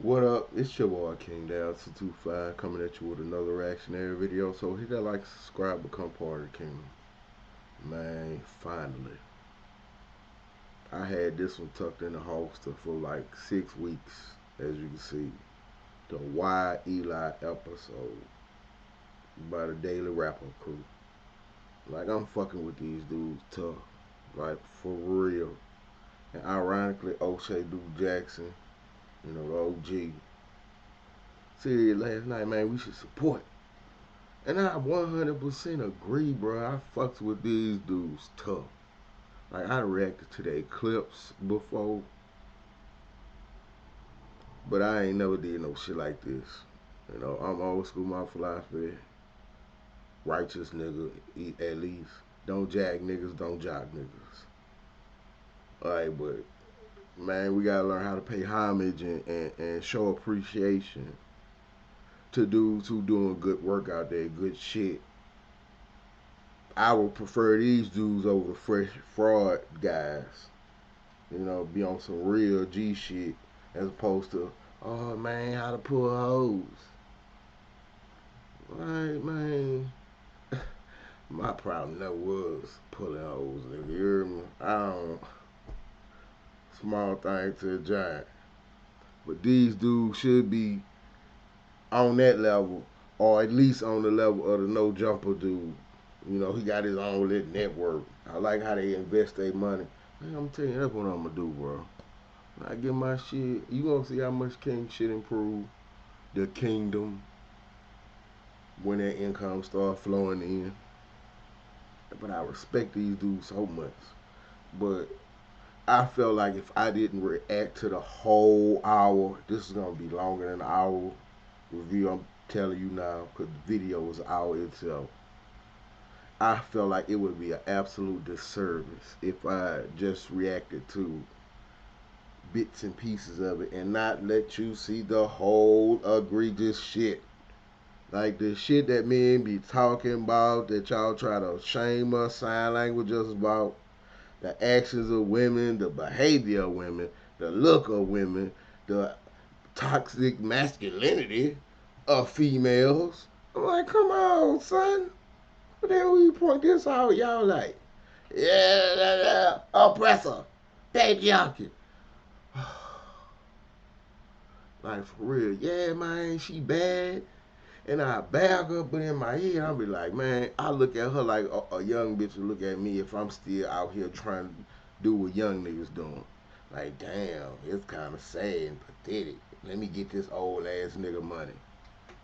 What up? It's your boy King Down 225 coming at you with another reactionary video. So hit that like, subscribe, become part of the kingdom. Man, finally. I had this one tucked in the holster for like 6 weeks, as you can see. The WHYELI episode by the Daily Rapper crew. Like, I'm fucking with these dudes tough. Like, for real. And ironically, O'Shea Duke Jackson, the OG, said last night, man, we should support. And I 100% agree, bro. I fucks with these dudes tough. Like, I reacted to their clips before, but I ain't never did no shit like this. I'm old school, my philosophy. Righteous nigga, at least. Don't jack niggas, don't jock niggas. Alright, but man, we gotta learn how to pay homage and show appreciation to dudes who doing good work out there, good shit. I would prefer these dudes over the fresh fraud guys. Be on some real G shit as opposed to, oh man, how to pull hoes. Like, man, my problem never was pulling hoes, nigga. You hear me? I don't, small thing to a giant. But these dudes should be on that level, or at least on the level of the no jumper dude. He got his own little network. I like how they invest their money. Man, I'm telling you, that's what I'm gonna do, bro. When I get my shit, you gonna see how much king shit improve the kingdom when that income start flowing in. But I respect these dudes so much. But I felt like if I didn't react to the whole hour, this is gonna be longer than an hour review. I'm telling you now, because the video was an hour itself. I felt like it would be an absolute disservice if I just reacted to bits and pieces of it and not let you see the whole egregious shit. Like the shit that men be talking about, that y'all try to shame us, sign language us about, the actions of women, the behavior of women, the look of women, the toxic masculinity of females. I'm like, come on, son. What the hell you point this out? Y'all like, yeah, oppressor, patriarchy. Like, for real, yeah, man, she bad. And I bag her, but in my head, I'll be like, man, I look at her like a young bitch would look at me if I'm still out here trying to do what young niggas doing. Like, damn, it's kind of sad and pathetic. Let me get this old ass nigga money.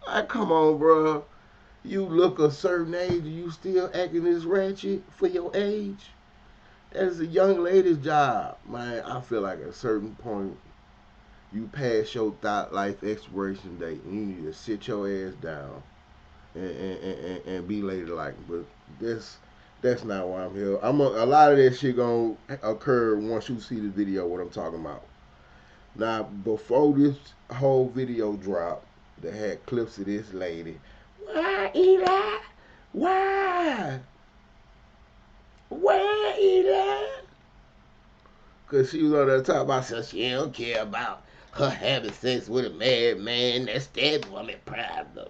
Like, come on, bro. You look a certain age and you still acting this ratchet for your age. That is a young lady's job, man. I feel like at a certain point, you pass your thought life expiration date and you need to sit your ass down and be ladylike. But that's not why I'm here. A lot of that shit gonna occur once you see the video. What I'm talking about. Now, before this whole video dropped, they had clips of this lady. Why, Eli? Why? Why, Eli? Cause she was on there talking about so she don't care about her having sex with a married man. That's that woman problem.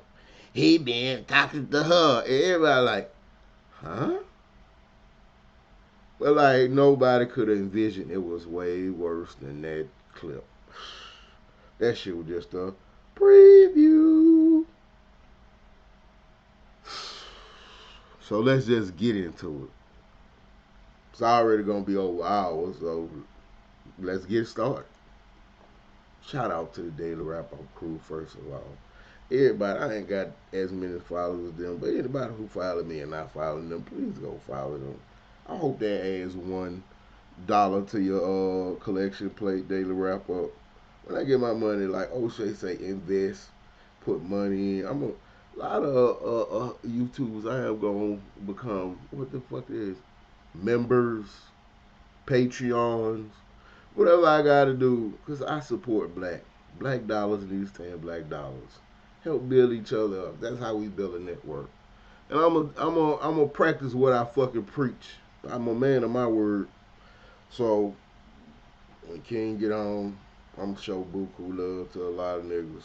He been talking to her. And everybody like, huh? But like nobody could have envisioned it was way worse than that clip. That shit was just a preview. So let's just get into it. It's already gonna be over hours, so let's get started. Shout out to the Daily Wrap Up crew, first of all. Everybody, I ain't got as many followers as them, but anybody who follow me and not following them, please go follow them. I hope that adds $1 to your collection plate daily wrap up. When I get my money, like O'Shea say, invest, put money in. A lot of YouTubers I have gonna become what the fuck is members, Patreons, whatever I gotta do, cause I support black dollars need to stay in black dollars. Help build each other up. That's how we build a network. And I'm a practice what I fucking preach. I'm a man of my word. So when King get on, I'm show buku love to a lot of niggas.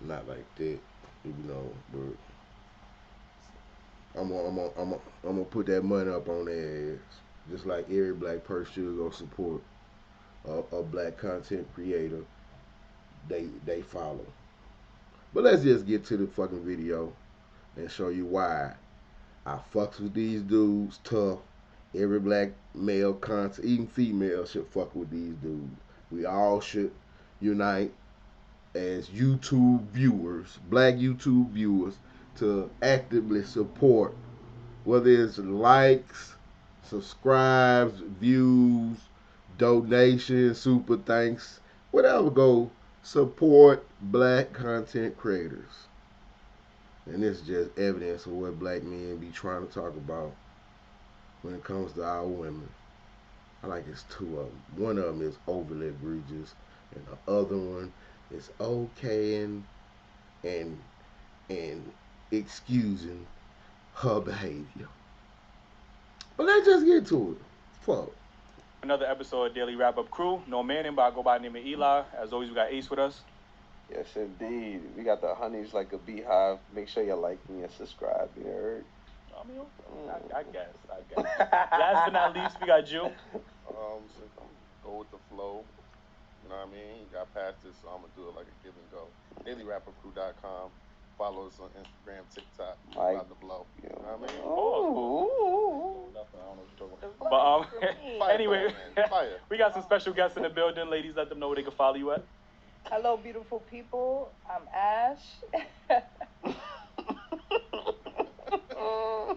Not like that, but I'm gonna put that money up on their ass. Just like every black person should go support a black content creator they follow. But let's just get to the fucking video and show you why I fucks with these dudes tough. Every black male content, even female, should fuck with these dudes. We all should unite as YouTube viewers, black YouTube viewers, to actively support, whether it's likes, subscribes, views, donations, super thanks, whatever, go support black content creators. And this is just evidence of what black men be trying to talk about when it comes to our women. I like it's two of them. One of them is overly egregious, and the other one is okay and and excusing her behavior. But let's just get to it. Fuck. Another episode of Daily Wrap Up Crew. No man, but I go by the name of Eli. As always, we got Ace with us. Yes, indeed. We got the honeys like a beehive. Make sure you like me and subscribe. You heard? I mean, I guess. Last but not least, we got Jew. So go with the flow. You know what I mean? You got past this, so I'm gonna do it like a give and go. DailyRapperCrew.com. Follow us on Instagram, TikTok. We're about to blow. You know what I mean? Oh, nothing. I don't know what you're talking about. But anyway, Fire. We got some special guests in the building. Ladies, let them know where they can follow you at. Hello, beautiful people. I'm Ash.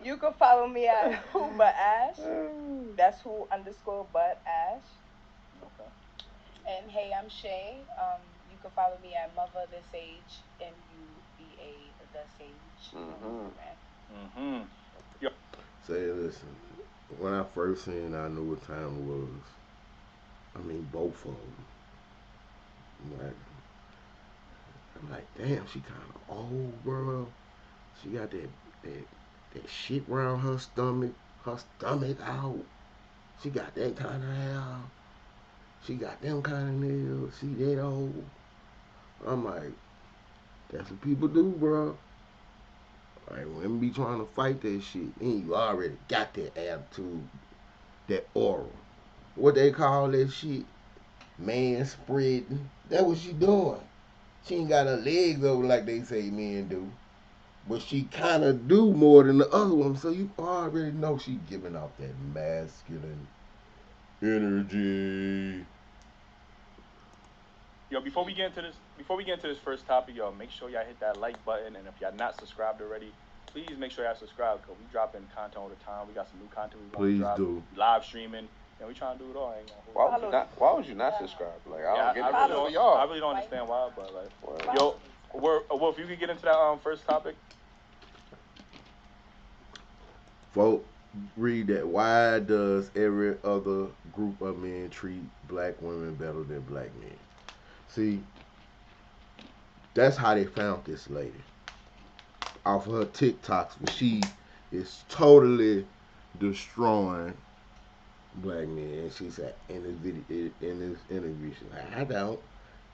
You can follow me at Who But Ash. That's Who _ But Ash. Okay. And hey, I'm Shay. You can follow me at Mother The Sage, MUBA The Sage. Yo. Say, listen. When I first seen, I knew what time it was. I mean, both of them. I'm like, damn, she kind of old, bro. She got that shit around her stomach out. She got that kind of hair. She got them kind of nails. She that old. I'm like, that's what people do, bro. Like, women be trying to fight that shit. And you already got that attitude, that aura. What they call that shit? Man spreading. That's what she doing. She ain't got her legs over like they say men do. But she kind of do more than the other one. So you already know she giving off that masculine energy. Yo, before we get into this first topic, yo, make sure y'all hit that like button, and if y'all not subscribed already, please make sure y'all subscribe, because we dropping content all the time. We got some new content we want to drop. Please do. Live streaming, and we trying to do it all. I ain't gonna hold Why would you not subscribe? Like, I don't get it. I really don't understand why, but like, yo, Wolf, you could get into that first topic. Folk, read that. Why does every other group of men treat black women better than black men? See, that's how they found this lady. Off of her TikToks, where she is totally destroying black men. And she said in this video, in this interview, she's like, I don't.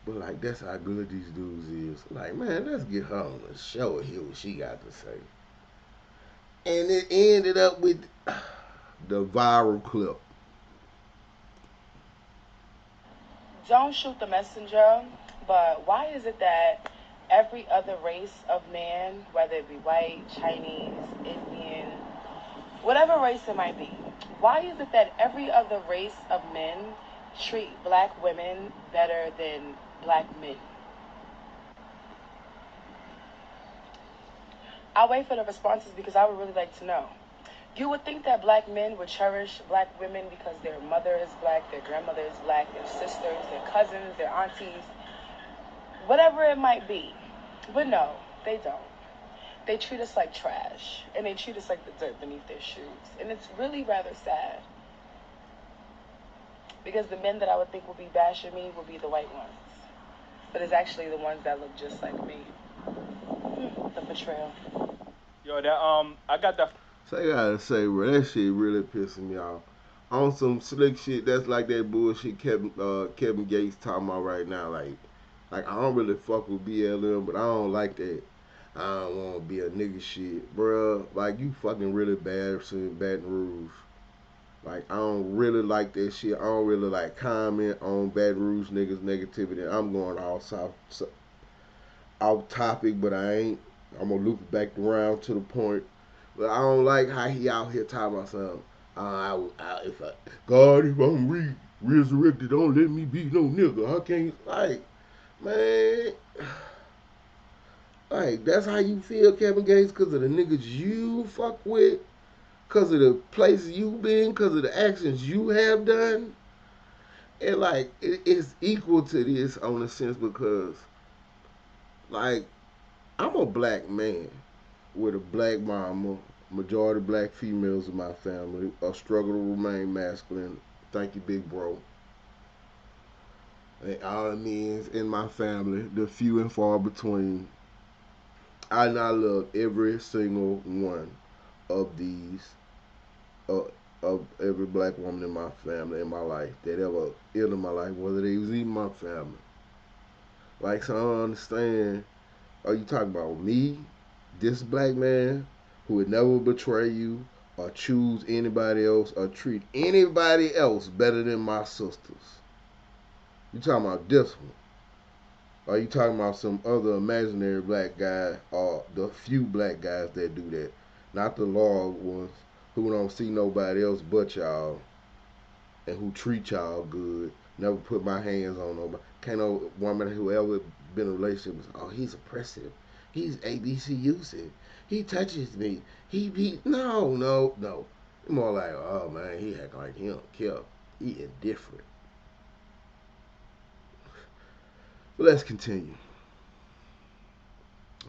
But like, that's how good these dudes is. Like, man, let's get her on the show and hear what she got to say. And it ended up with the viral clip. Don't shoot the messenger, but why is it that every other race of man, whether it be white, Chinese, Indian, whatever race it might be, why is it that every other race of men treat black women better than black men? I'll wait for the responses because I would really like to know. You would think that black men would cherish black women because their mother is black, their grandmother is black, their sisters, their cousins, their aunties, whatever it might be. But no, they don't. They treat us like trash, and they treat us like the dirt beneath their shoes. And it's really rather sad. Because the men that I would think would be bashing me would be the white ones. But it's actually the ones that look just like me. The betrayal. Yo, that I got that. So I gotta say, bro, that shit really pissing me off. on some slick shit. That's like that bullshit Kevin Gates talking about right now. Like I don't really fuck with BLM, but I don't like that. I don't want to be a nigga shit, bruh. Like you fucking really bad in Baton Rouge. Like I don't really like that shit. I don't really like comment on Baton Rouge niggas negativity. I'm going all off topic, but I ain't. I'm gonna loop it back around to the point. But I don't like how he out here talking about something. If I, God, if I'm resurrected, don't let me be no nigga. I can't man. Like that's how you feel, Kevin Gates, because of the niggas you fuck with, because of the places you been, because of the actions you have done. And like it's equal to this on a sense because like I'm a black man with a black mama, majority black females in my family, a struggle to remain masculine. Thank you, big bro. And all it means in my family, the few and far between. I now love every single one of these, uh, of every black woman in my family, in my life, that ever entered my life, whether they was even my family. Like, so I don't understand. Are you talking about me, this black man, who would never betray you or choose anybody else or treat anybody else better than my sisters? You talking about this one? Are you talking about some other imaginary black guy or the few black guys that do that? Not the law ones who don't see nobody else but y'all and who treat y'all good. Never put my hands on nobody. Can't no woman who ever been in a relationship was, oh, he's oppressive. He's ABCUsive. He touches me. He beat. No, no, no. More like, oh man, he act like he don't care. He indifferent. But let's continue.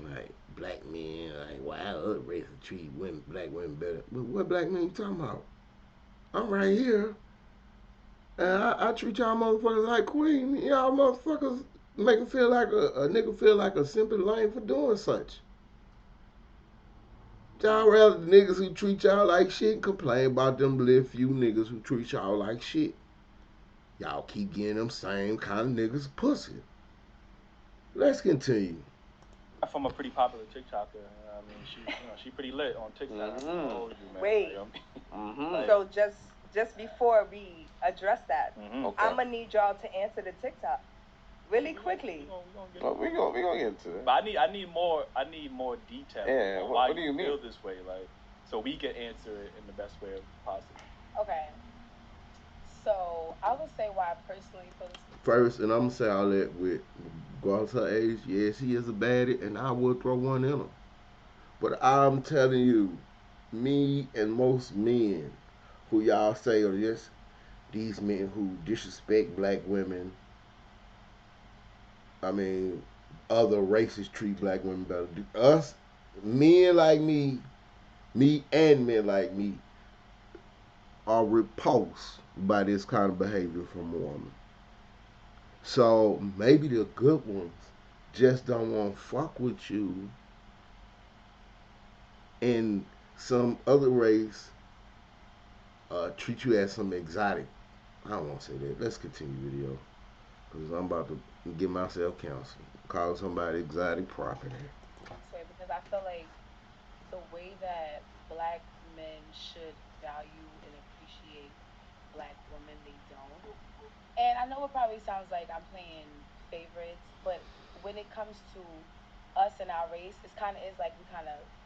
Like black men, like why other races treat women, black women better? But what black men you talking about? I'm right here. And I treat y'all motherfuckers like queen. Y'all motherfuckers make him feel like a nigga feel like a simple lame for doing such. Y'all rather the niggas who treat y'all like shit complain about them little few niggas who treat y'all like shit. Y'all keep getting them same kind of niggas pussy. Let's continue. From a pretty popular TikToker. I mean, she pretty lit on TikTok. You, man. Wait. So just before we address that, Okay. I'm gonna need y'all to answer the TikTok really quickly. We gonna get into it. But I need more detail on why what do you feel mean? this way, like so we can answer it in the best way possible. Okay. So I will say why I personally feel this. First, and I'm gonna say all that with regardless her age, yes, he is a baddie, and I would throw one in him. But I'm telling you, me and most men who y'all say are just these men who disrespect black women. I mean, other races treat black women better. Us, men like me and men like me, are repulsed by this kind of behavior from a woman. So maybe the good ones just don't want to fuck with you, and some other race treat you as some exotic. I don't want to say that. Let's continue video because I'm about to give myself counsel. Call somebody exotic property. Because I feel like the way that black men should value and appreciate black women, they don't. And I know it probably sounds like I'm playing favorites, but when it comes to us and our race, it's kind of is like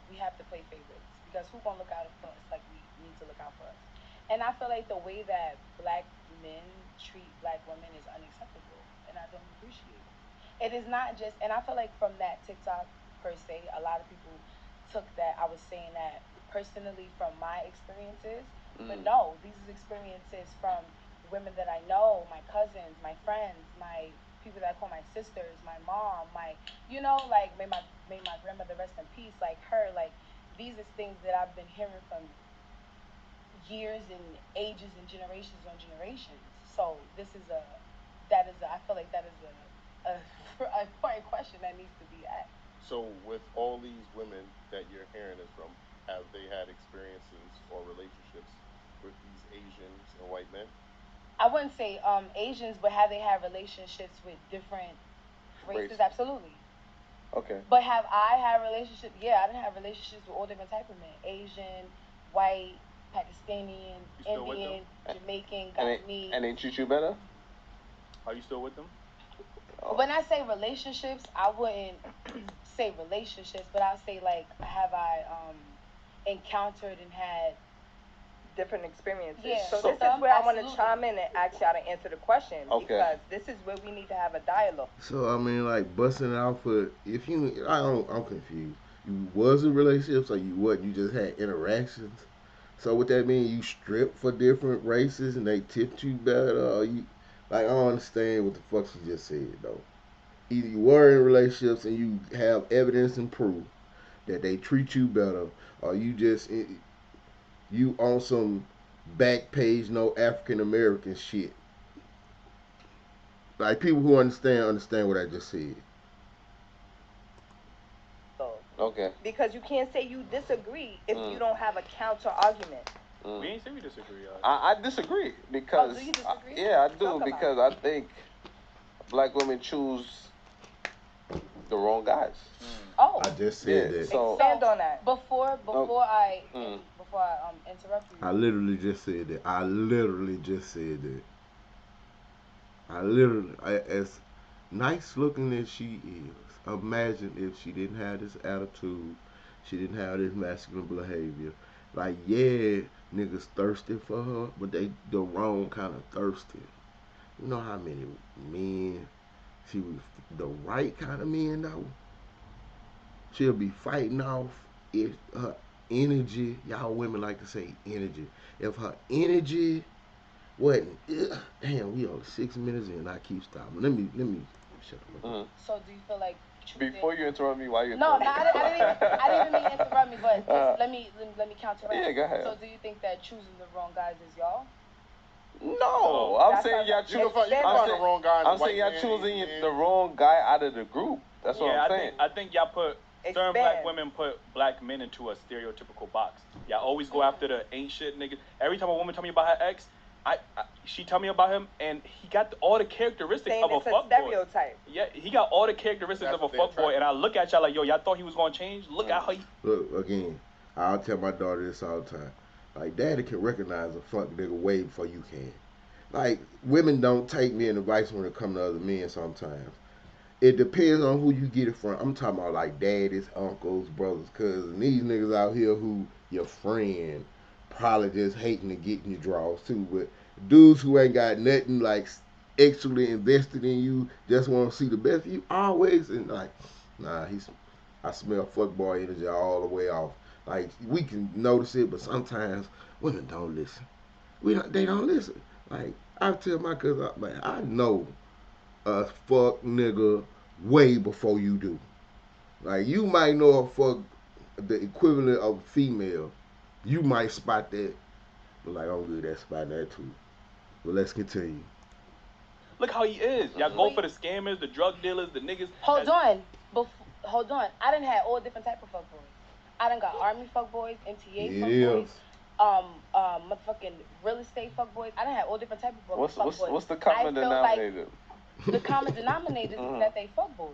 we have to play favorites because who gonna look out for us like we need to look out for us. And I feel like the way that black men treat black women is unacceptable, and I don't appreciate it. It is not just, and I feel like from that TikTok per se, a lot of people took that I was saying that personally from my experiences, but no, these is experiences from women that I know, my cousins, my friends, my people that I call my sisters, my mom, like may my grandmother rest in peace, like her, like these is things that I've been hearing from years and ages and generations on generations. So I feel like that is a an important question that needs to be asked. So, with all these women that you're hearing this from, have they had experiences or relationships with these Asians and white men? I wouldn't say Asians, but have they had relationships with different races? Race. Absolutely. Okay. But have I had relationships? Yeah, I didn't have relationships with all different type of men: Asian, white, Pakistani, You still with them? Indian, Jamaican, And Guyanese. they treat you better? Are you still with them? Oh. When I say relationships, I wouldn't say relationships, but I say like, have I encountered and had different experiences. Yeah, so so- this is where I want to absolutely. chime in and ask y'all to answer the question Okay. because this is where we need to have a dialogue. So I mean, like busting out for if you, I'm confused. You was in relationships or you what? You just had interactions. So what that mean? You stripped for different races and they tipped you better, or you like I don't understand what the fuck she just said though. Either you were in relationships and you have evidence and proof that they treat you better, or you just you on some back page no African American shit. Like people who understand what I just said. Okay. Because you can't say you disagree if Mm. you don't have a counter argument. We ain't say we disagree. I disagree because do you disagree? yeah, I Talk do about because I think black women choose the wrong guys. Oh, I just said Yeah, that. so Expand on that. before Mm. before I interrupt you. I literally just said that. I literally just said that. As nice looking as she is, imagine if she didn't have this attitude, she didn't have this masculine behavior. Like, yeah, niggas thirsty for her, but they the wrong kind of thirsty. You know how many men she was the right kind of men though? She'll be fighting off if her energy, y'all women like to say energy. If her energy wasn't, damn, we only 6 minutes in. I keep stopping. Let me shut up. Mm. So do you feel like Before you interrupt me, why you No, interrupt no, me? I didn't even mean to interrupt me, but just let me counteract. Yeah, go ahead. So do you think that choosing the wrong guys is y'all? No, I'm That's saying y'all what- You can find, I'm the saying- wrong guy. I'm saying y'all choosing the wrong guy out of the group. That's what Yeah, I'm saying. I think y'all put certain Expand. black women put black men into a stereotypical box. Y'all always go after the ain't shit nigga. Every time a woman tell me about her ex, she tell me about him, and he got all the characteristics Saying of a it's a fuckboy. stereotype. Yeah, he got all the characteristics That's of a what they're fuckboy, attracted and I look at y'all like, yo, y'all thought he was gonna change? Look at how he. Look, again, I'll tell my daughter this all the time. Like, daddy can recognize a fuck nigga way before you can. Like, women don't take men advice when it come to other men sometimes. It depends on who you get it from. I'm talking about like daddies, uncles, brothers, cousins. These niggas out here who your friend probably just hating to get in your draws too. But dudes who ain't got nothing like actually invested in you, just want to see the best of you, always and like, nah, I smell fuckboy energy all the way off. Like we can notice it, but sometimes women don't listen. They don't listen. Like I tell my cousin, man, I know a fuck nigga way before you do. Like you might know a fuck the equivalent of a female. You might spot that. But like I'm good at spotting that too. But let's continue. Look how he is. Y'all go for the scammers, the drug dealers, the niggas. Hold on. Hold on. I done had all different type of fuckboys. I done got army fuckboys, MTA fuckboys, Yes. motherfucking real estate fuckboys. I done had all different type of What's fuckboys. the common I feel like denominator? the common denominator is that they fuckboys.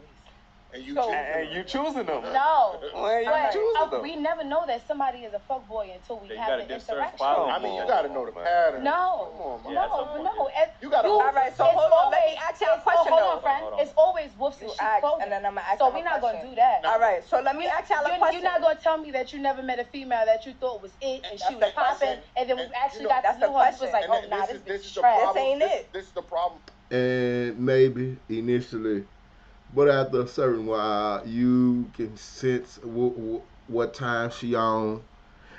And you So- choosing And them. you choosing them. No. Why you But choosing them? we never know that somebody is a fuckboy until we Yeah, you have gotta an dip certain interaction. spots. I mean, you Come got to on, know the man. pattern. No, Come on, man. Yeah, at no, some but point, no. yeah. You gotta- All right, so it's hold on. Let me always- ask y'all a it's- question, Hold though. on, friend. Hold on. It's always wolves You in sheep ask, clothing. and then I'ma ask So y'all a we're not gonna question. do that. All right, so let me ask y'all a question. You're not gonna tell me that you never met a female that you thought was it and she That's was the popping, question. and then we And, actually you know, got that's to the know her. You was question. like, And oh, nah, this this is bitch the trash. This problem. ain't it. This is the problem. And maybe initially, but after a certain while, you can sense what time she on,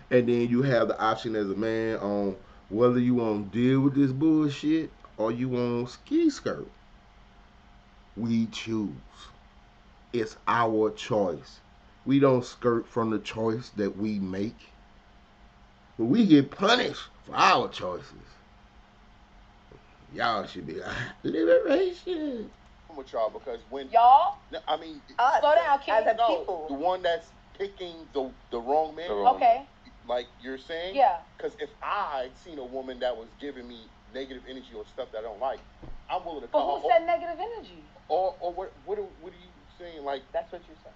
and then you have the option as a man on whether you want to deal with this bullshit or you want ski skirt. We choose. It's our choice. We don't skirt from the choice that we make, but we get punished for our choices. Y'all should be like, liberation. With y'all because when Y'all, I mean, Us, slow down, kid. as a no, people. the one that's picking the wrong man. The wrong- Okay. like you're saying. Yeah. Because if I seen a woman that was giving me negative energy or stuff that I don't like, I'm willing to But cut her who said negative energy? Or what are you saying? Like That's what you said.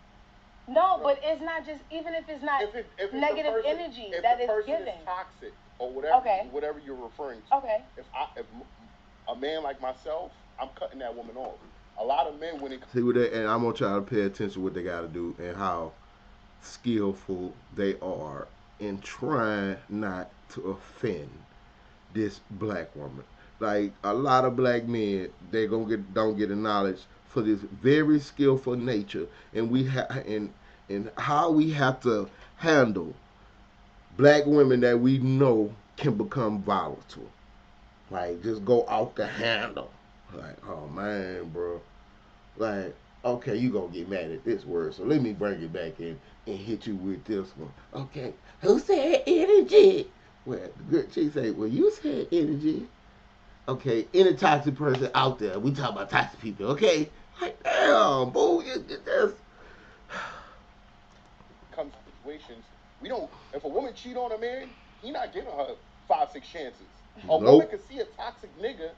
No, No. but it's not just even if it's not if it's negative the person, energy if that the is person given. is toxic or whatever, Okay. whatever you're referring to. Okay. If a man like myself, I'm cutting that woman off. A lot of men when it See what they, and I'm gonna try to pay attention to what they got to do and how skillful they are in trying not to offend this black woman. Like a lot of black men, they gonna get don't get acknowledged for this very skillful nature, and we and how we have to handle black women that we know can become volatile. Like just go off the handle. Like oh man, bro. Like okay, you gonna get mad at this word, so let me bring it back in and hit you with this one. Okay, who said energy? Well, the good chick say, well, you said energy. Okay, any toxic person out there, we talk about toxic people, okay? Like, damn, boo, you just. comes to situations, we don't. If a woman cheat on a man, he not giving her 5, 6 chances. A woman Nope. can see a toxic nigga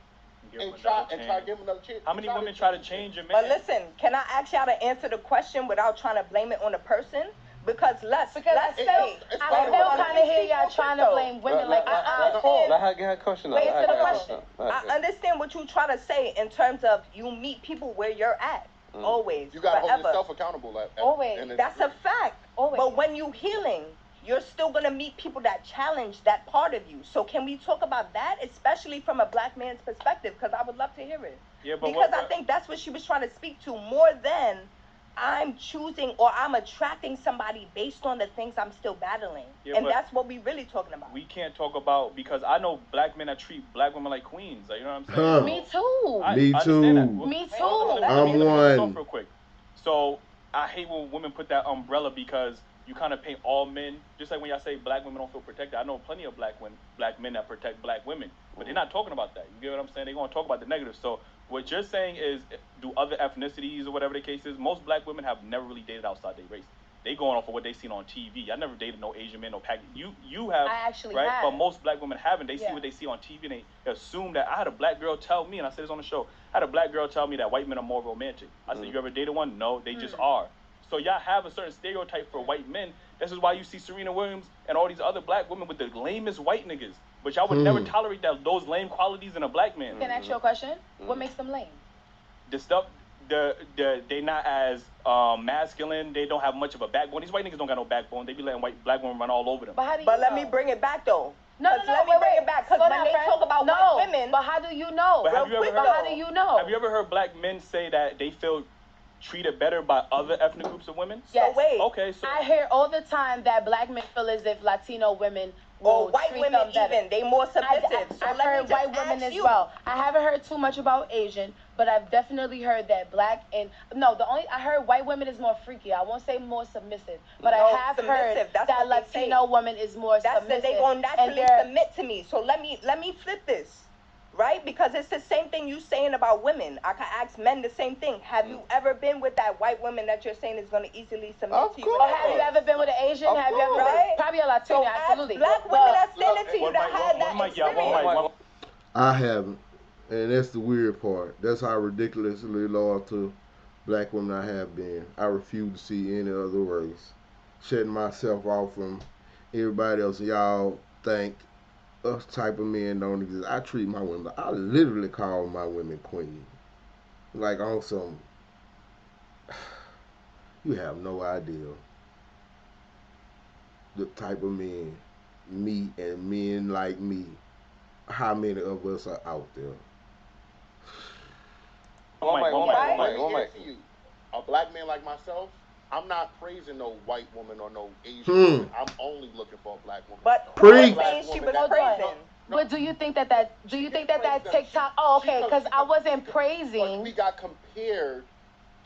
Give and him try another to chance. give him another chance. How many Try women try to change a man? But listen, can I ask y'all to answer the question without trying to blame it on the person? Because let's I say still kind of hear y'all trying to blame women like it's our fault. Let her get her question out. Wait Let her to the get her question. out. I understand what you try to say in terms of you meet people where you're at. Always. You gotta hold forever. yourself accountable. Always. That's a fact. Always. But when you healing, you're still gonna meet people that challenge that part of you. So can we talk about that, especially from a black man's perspective? Because I would love to hear it. Yeah, but because I think that's what she was trying to speak to more than I'm choosing or I'm attracting somebody based on the things I'm still battling. Yeah, and but that's what we really talking about. we can't talk about because I know black men that treat black women like queens. Like, you know what I'm saying? Huh. So, Me too. I understand that. too. Me too. Let me I'm finish this off one. real quick. So I hate when women put that umbrella because you kind of paint all men. Just like when y'all say black women don't feel protected. I know plenty of black men that protect black women, but they're not talking about that. You get what I'm saying? They're gonna talk about the negative. So what you're saying is, do other ethnicities or whatever the case is, most black women have never really dated outside their race. They going off of what they seen on TV. I never dated no Asian man, no Pakistan. You have, I actually right? have. But most black women haven't. They see Yeah. what they see on TV and they assume that. I had a black girl tell me, and I said this on the show. I had a black girl tell me that white men are more romantic. I said, you ever dated one? No, they just are. So y'all have a certain stereotype for white men. This is why you see Serena Williams and all these other black women with the lamest white niggas. But y'all would never tolerate those lame qualities in a black man. Can I ask you a question? What makes them lame? The stuff, they not as masculine. They don't have much of a backbone. These white niggas don't got no backbone. They be letting black women run all over them. But how do you But let know? me bring it back though. No, Let me bring it back. Because when they talk about white women, But how do you know? But have you ever heard? How do you know? Have you ever heard black men say that they feel treated better by other ethnic groups of women? Yes. So wait. Okay, so I hear all the time that black men feel as if Latino women or will white treat women them better. even, they more submissive. I've let me heard just white women ask as you. well. I haven't heard too much about Asian, but I've definitely heard that black and no, I heard white women is more freaky. I won't say more submissive, but No, I have heard submissive, that's that what they Latino say. woman is more That's submissive. that they gonna naturally and submit to me. So let me flip this. Right? Because it's the same thing you saying about women. I can ask men the same thing. Have you ever been with that white woman that you're saying is going to easily submit Of to you? course. Or have you ever been with an Asian? Of Have you ever course. been Right? probably a Latino? So Absolutely. black women But that send it to you that had that experience. I haven't, and that's the weird part. That's how ridiculously loyal to black women I have been. I refuse to see any other race. Shutting myself off from everybody else. Y'all think us type of men don't exist. I treat my women. I literally call my women queen. Like on some. You have no idea the type of men, me and men like me. How many of us are out there? One mic. You. A black man like myself, I'm not praising no white woman or no Asian woman. I'm only looking for a black woman. But Preach. saying she was Hold on. praising. But do you think that TikTok? Oh, okay, because I wasn't praising. We got compared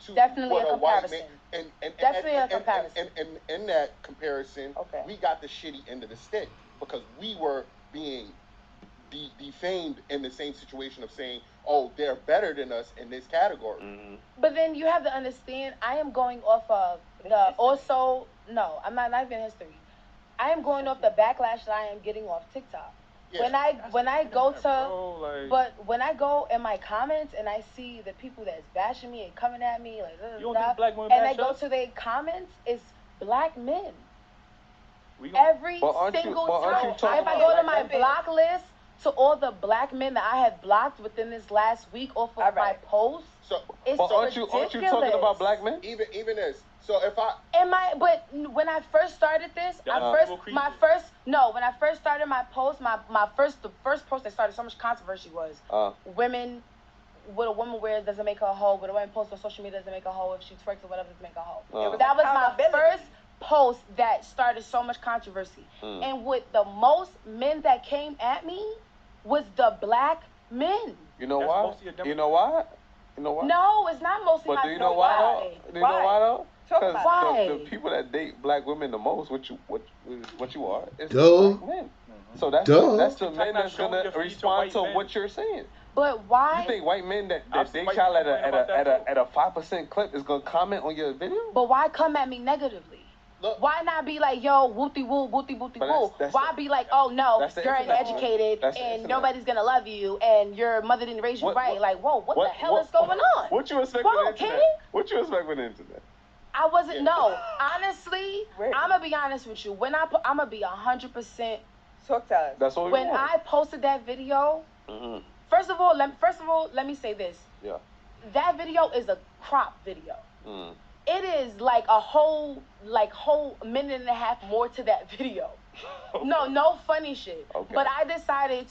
to Definitely what a white comparison. man, and Definitely a comparison. And in that comparison, Okay. we got the shitty end of the stick because we were being defamed in the same situation of saying, oh, they're better than us in this category. But then you have to understand, I am going off of the also no, I'm not even history. I am going off the backlash that I am getting off TikTok. Yeah. When I go to, bro, like, but when I go in my comments and I see the people that's bashing me and coming at me like, you don't think black women and I bash go us? to their comments, it's black men. We gon- Every single time. If I go to my block list, to all the black men that I have blocked within this last week off of my posts, So, it's But aren't ridiculous. you talking about black men? even this. So if I But when I first started this, when I first started my post, the first post that started so much controversy was women. What a woman wears doesn't make her a hoe. What a woman posts on social media doesn't make her a hoe. If she twerks or whatever doesn't make her a hoe. That was my first post that started so much controversy. And with the most men that came at me was the black men. You know why? You know why? You know why? No, it's not mostly. But do you know why though? Do you know why though? Because the people that date black women the most, what you are, is black men. So that's the men that's gonna respond to what you're saying. But why? You think white men that date y'all at a 5% clip is gonna comment on your video? But why come at me negatively? Look, why not be like, yo, wooty woo, booty booty woo? Why be like, oh no, you're uneducated and nobody's gonna love you and your mother didn't raise you right? Like, whoa, what the hell is going on? What you expect from the internet? What you expect from the internet? I wasn't. No, honestly, I'm gonna be honest with you. When I'm gonna be 100%. That's what we when want. I posted that video, first of all, let me say this. Yeah. That video is a crop video. It is like a whole minute and a half more to that video. Okay. No funny shit. Okay. But I decided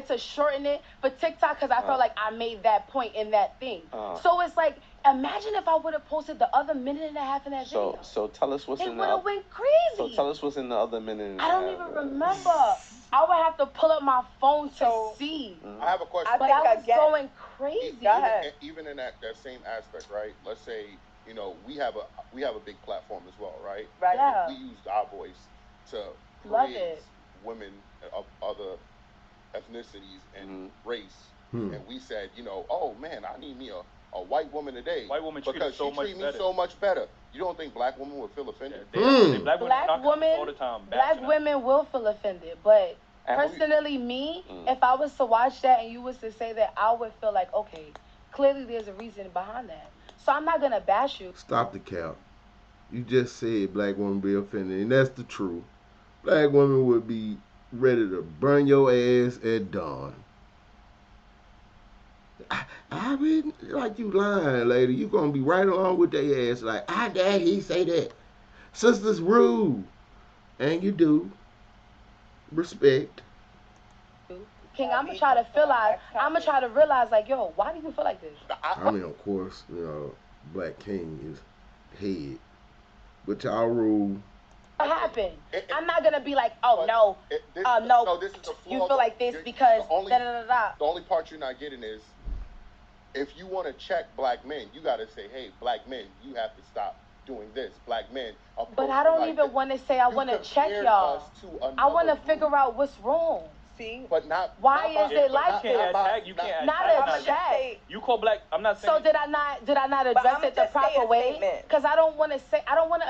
to shorten it for TikTok because I felt like I made that point in that thing. So it's like, imagine if I would have posted the other minute and a half in that video. So tell us what's in the. It would have went crazy. So tell us what's in the other minute and a half. I don't even remember. I would have to pull up my phone to see. I have a question. But I was going crazy. Even in that same aspect, right? Let's say, we have a big platform as well, right? Right. Yeah. We used our voice to praise women of other ethnicities and race, and we said, oh man, I need me a white woman today. White woman because she treat me so much better. You don't think black women would feel offended? Black women all the time. Black women will feel offended, but personally, if I was to watch that and you was to say that, I would feel like, okay, clearly there's a reason behind that. So I'm not gonna bash you. Stop the cap. You just said black women be offended, and that's the truth. Black women would be ready to burn your ass at dawn. I mean, like you lying, lady. You gonna be right along with their ass like, dad, he say that. Sister's rude. And you do. Respect. King, I'm gonna try to realize, like, yo, why do you feel like this? I mean, of course, Black King is head. But y'all rule. What happened? I'm not gonna be like, oh no, this is the flaw. You feel like this because the only part you're not getting is, if you want to check black men, you got to say, hey, black men, you have to stop doing this. Black men. But I don't even want to say I want to check y'all. I want to figure out what's wrong. See? But not. Why is it like this? You can't not attack. You call black. I'm not saying. So did I not address it the proper way? Because I don't want to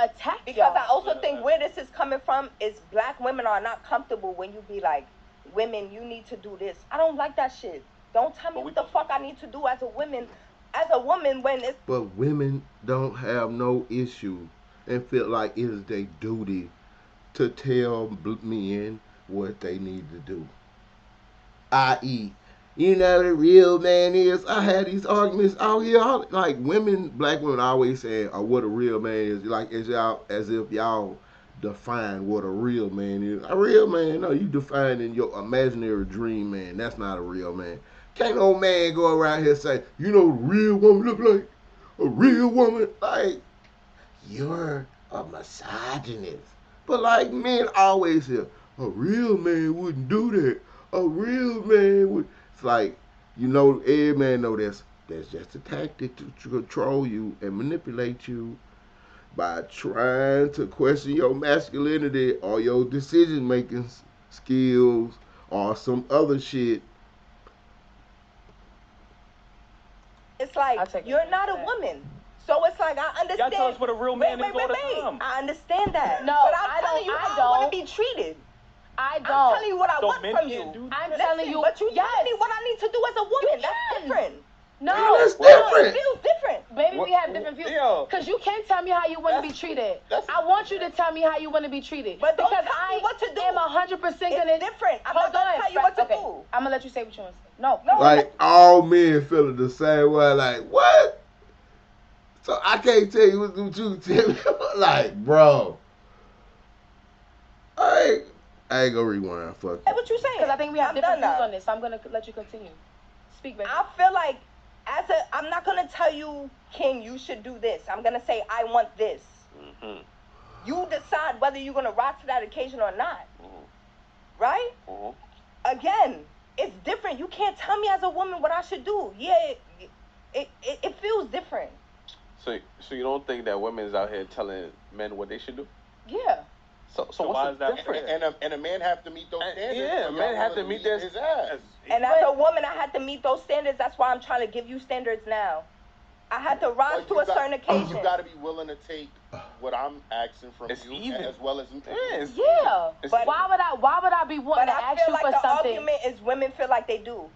attack because y'all. I also think where this is coming from is black women are not comfortable when you be like, women, you need to do this. I don't like that shit. Don't tell me what the fuck I need to do as a woman when it's... But women don't have no issue and feel like it is their duty to tell men what they need to do. I.e., the real man is. I had these arguments out here. Like black women always saying, what a real man is. Like, as if y'all define what a real man is. A real man, no, you define in your imaginary dream man. That's not a real man. Can't no man go around here and say, the real woman look like a real woman. Like, you're a misogynist. But like men always say, a real man wouldn't do that. A real man would. It's like, every man know that's just a tactic to control you and manipulate you by trying to question your masculinity or your decision making skills or some other shit. It's like, you're not a woman. So it's like, I understand. Y'all tell us what a real man is all the time. I understand that. No, but I'm telling you how I want to be treated. I don't. I'm telling you what I want from you. I'm telling you. But you tell me what I need to do as a woman. That's different. No, that's different. It feels different. Baby, we have different views. Because you can't tell me how you want to be treated. I want you to tell me how you want to be treated. But don't tell me what to do. I'm 100% gonna. It's different. I'm not gonna tell you what to do. I'm gonna let you say what you want to say. No. Like all men feeling the same way. Like what? So I can't tell you what you tell me. Like, bro, I ain't gonna rewind. Fuck. Hey, what you saying? Because I think we have different views on this. So I'm gonna let you continue. Speak, baby. I feel like I'm not gonna tell you, King, you should do this. I'm gonna say I want this. Mm-hmm. You decide whether you're gonna rock to that occasion or not. Mm-hmm. Right? Mm-hmm. Again, it's different. You can't tell me as a woman what I should do. Yeah, it feels different. So you don't think that women's out here telling men what they should do? Yeah. So what's the difference? And a man have to meet those standards. Yeah, a man have to meet his ass. And as a woman, I had to meet those standards. That's why I'm trying to give you standards now. I had to rise to a certain occasion. You got to be willing to take what I'm asking from you, as well as yeah. But why would I be wanting to ask you for something? The argument is women feel like they do.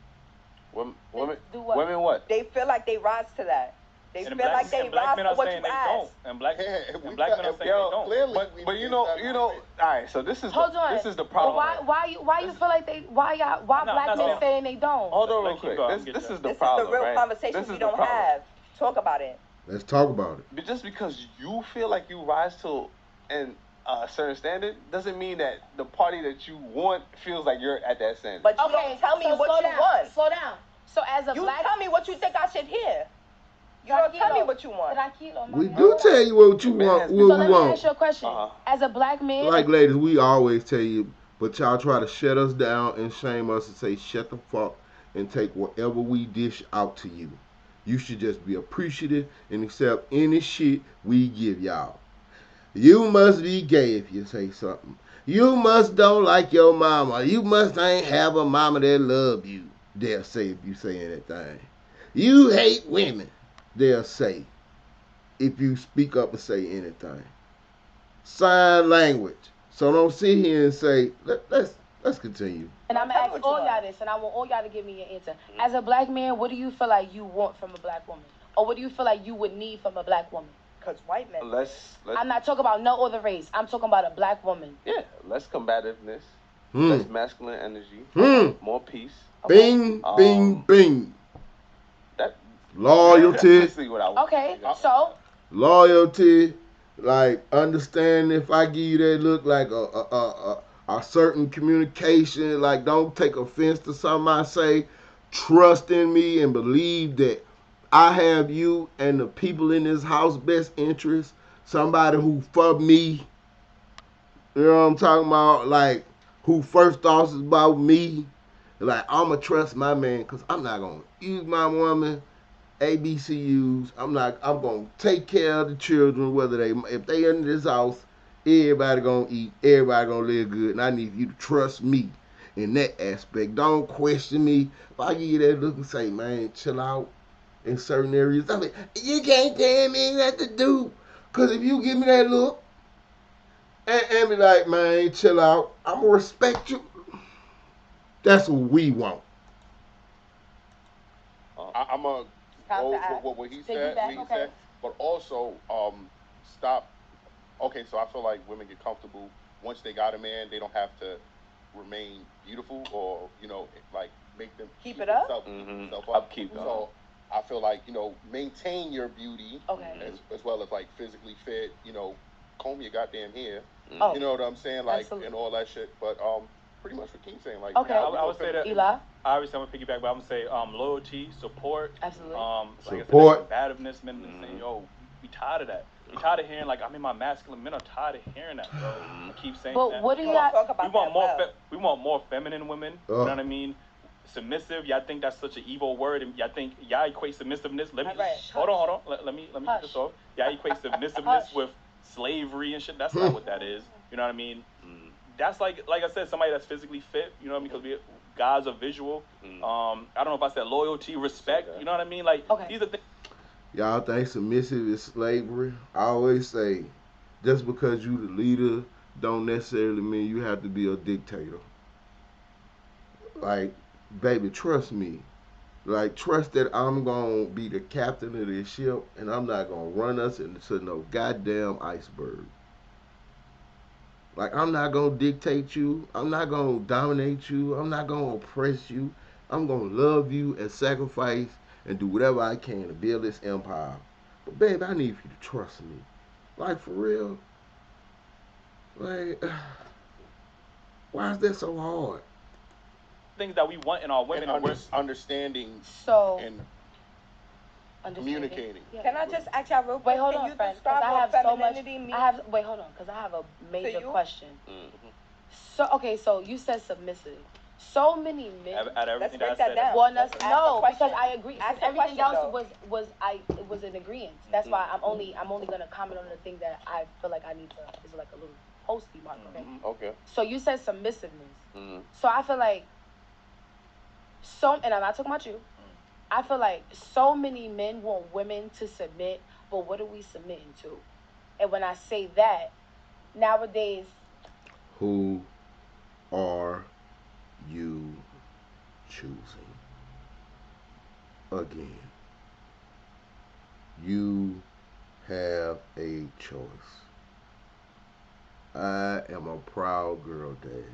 Women do what? Women what? They feel like they rise to that. They feel like they rise to what you ask. And black men are saying they don't. Clearly, but you know. All right. So this is the problem. But why you feel like they? Why black men saying they don't? Hold on, real quick. This is the problem, right? This is the real conversation we don't have. Talk about it. Let's talk about it. But just because you feel like you rise to a certain standard doesn't mean that the party that you want feels like you're at that standard. But you don't tell me what you want. Slow down. So as a black, you tell me what you think I should hear. You don't tell me what you want. We do tell you what you want. So let me ask you a question. As a black man, like ladies, we always tell you, but y'all try to shut us down and shame us and say shut the fuck and take whatever we dish out to you. You should just be appreciative and accept any shit we give y'all. You must be gay if you say something. You must don't like your mama. You must ain't have a mama that love you. They'll say if you say anything. You hate women. They'll say if you speak up and say anything. Sign language. So don't sit here and say, let's continue. And I'm going to ask all y'all this, and I want all y'all to give me your answer. As a black man, what do you feel like you want from a black woman? Or what do you feel like you would need from a black woman? Because white men. I'm not talking about no other race. I'm talking about a black woman. Yeah, less combativeness, less masculine energy, more peace. Bing, bing, bing. Loyalty. Okay, so? Loyalty. Like, understand if I give you that look, like a certain communication, like don't take offense to something I say. Trust in me and believe that I have you and the people in this house best interest. Somebody who for me, you know what I'm talking about? Like, who first thoughts is about me. Like, I'ma trust my man because I'm not going to use my woman. ABCUs. I'm gonna take care of the children, if they in this house, everybody gonna eat, everybody gonna live good, and I need you to trust me in that aspect. Don't question me. If I give you that look and say, man, chill out in certain areas, I mean, you can't tell me what to do. Cause if you give me that look and be like, man, chill out, I'm gonna respect you. That's what we want. I'm a what he said, but also stop. Okay, so I feel like women get comfortable once they got a man. They don't have to remain beautiful or like make them keep it up. Upkeep. So I feel like maintain your beauty as well as like physically fit. Comb your goddamn hair. You know what I'm saying, like and all that shit. But pretty much what King's saying, like I would say that. Eli? Obviously, I'm gonna piggyback, but I'm gonna say loyalty, support. Absolutely. Like support. I said, combativeness. Men saying, yo, we tired of that. We tired of hearing like I'm in my masculine. Men are tired of hearing that, bro. I keep saying that. But what do you talk about? We want more feminine women. You know what I mean? Submissive. Y'all think that's such an evil word, and y'all equate submissiveness. Hold on. Let me get this off. Y'all equate submissiveness with slavery and shit. That's not what that is. You know what I mean? That's like I said, somebody that's physically fit. You know what I mean? Because God's are visual. I don't know if I said loyalty, respect. You know what I mean? Like these are things. Y'all think submissive is slavery? I always say, just because you the leader, don't necessarily mean you have to be a dictator. Like, baby, trust me. Like, trust that I'm gonna be the captain of this ship, and I'm not gonna run us into no goddamn iceberg. Like, I'm not gonna dictate you. I'm not gonna dominate you. I'm not gonna oppress you. I'm gonna love you and sacrifice and do whatever I can to build this empire. But babe, I need you to trust me. Like, for real. Like, why is that so hard? Things that we want in our women and understanding so and communicating. Yeah. Can I just ask y'all real quick? Wait, hold on, friend. Because I have so much. Wait, hold on. Because I have a major question. Mm-hmm. So okay, so you said submissive. So many men. At everything that I said. Want us? No, because I agree. Everything else was in agreement. That's why I'm only gonna comment on the thing that I feel like I need to is like a little posty mark. Okay. Okay. So you said submissiveness. So I feel like and I'm not talking about you. I feel like so many men want women to submit, but what are we submitting to? And when I say that, nowadays, who are you choosing? Again, you have a choice. I am a proud girl dad.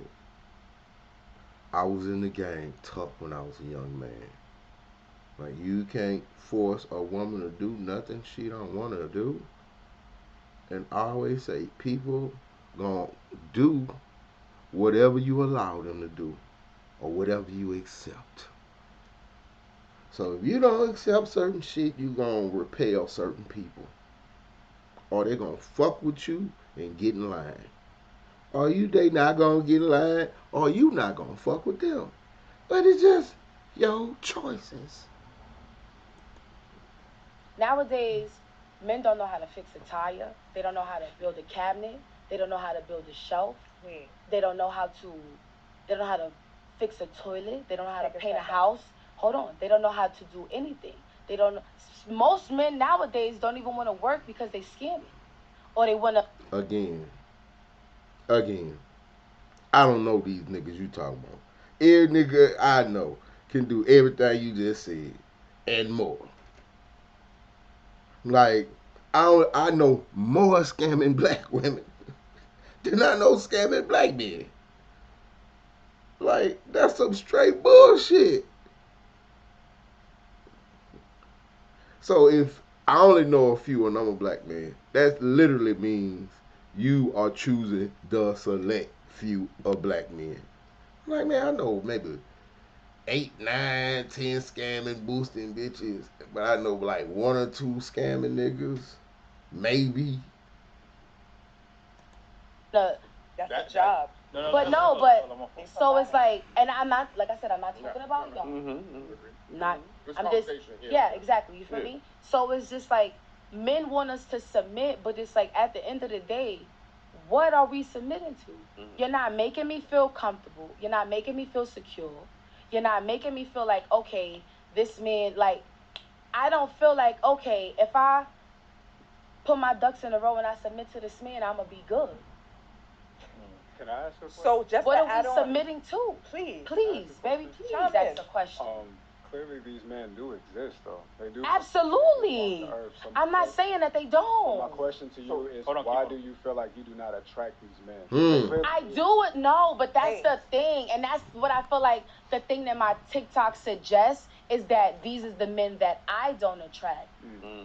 I was in the game tough when I was a young man. Like, you can't force a woman to do nothing she don't want to do. And I always say people gonna do whatever you allow them to do or whatever you accept. So if you don't accept certain shit, you gonna repel certain people. Or they gonna fuck with you and get in line. Or they not gonna get in line, or you not gonna fuck with them. But it's just your choices. Nowadays, men don't know how to fix a tire. They don't know how to build a cabinet. They don't know how to build a shelf. They don't know how to. They don't know how to fix a toilet. They don't know how to paint a house. Hold on. They don't know how to do anything. They don't. Most men nowadays don't even want to work because they scamming, or they want to. Again. I don't know these niggas you talking about. Every nigga I know can do everything you just said and more. Like, I know more scamming black women than I know scamming black men. Like, that's some straight bullshit. So if I only know a few and I'm a black man, that literally means you are choosing the select few of black men. Like, man, I know maybe 8, 9, 10 scamming, boosting bitches, but I know like 1 or 2 scamming niggas, maybe. That's a job. So it's like, and I'm not, like I said, I'm not talking about y'all. Not, I'm just, yeah, exactly. You feel me? So it's just like men want us to submit, but it's like at the end of the day, what are we submitting to? You're not making me feel comfortable. You're not making me feel secure. You're not making me feel like, okay, this man, like, I don't feel like, okay, if I put my ducks in a row and I submit to this man, I'm going to be good. Can I ask a question? So just what are we submitting to? Please, baby, please ask a question. Clearly these men do exist, though. They do. Absolutely. I'm not saying that they don't. My question to you is, why do you feel like you do not attract these men? I do it, no, but that's the thing. And that's what I feel like the thing that my TikTok suggests is that these is the men that I don't attract.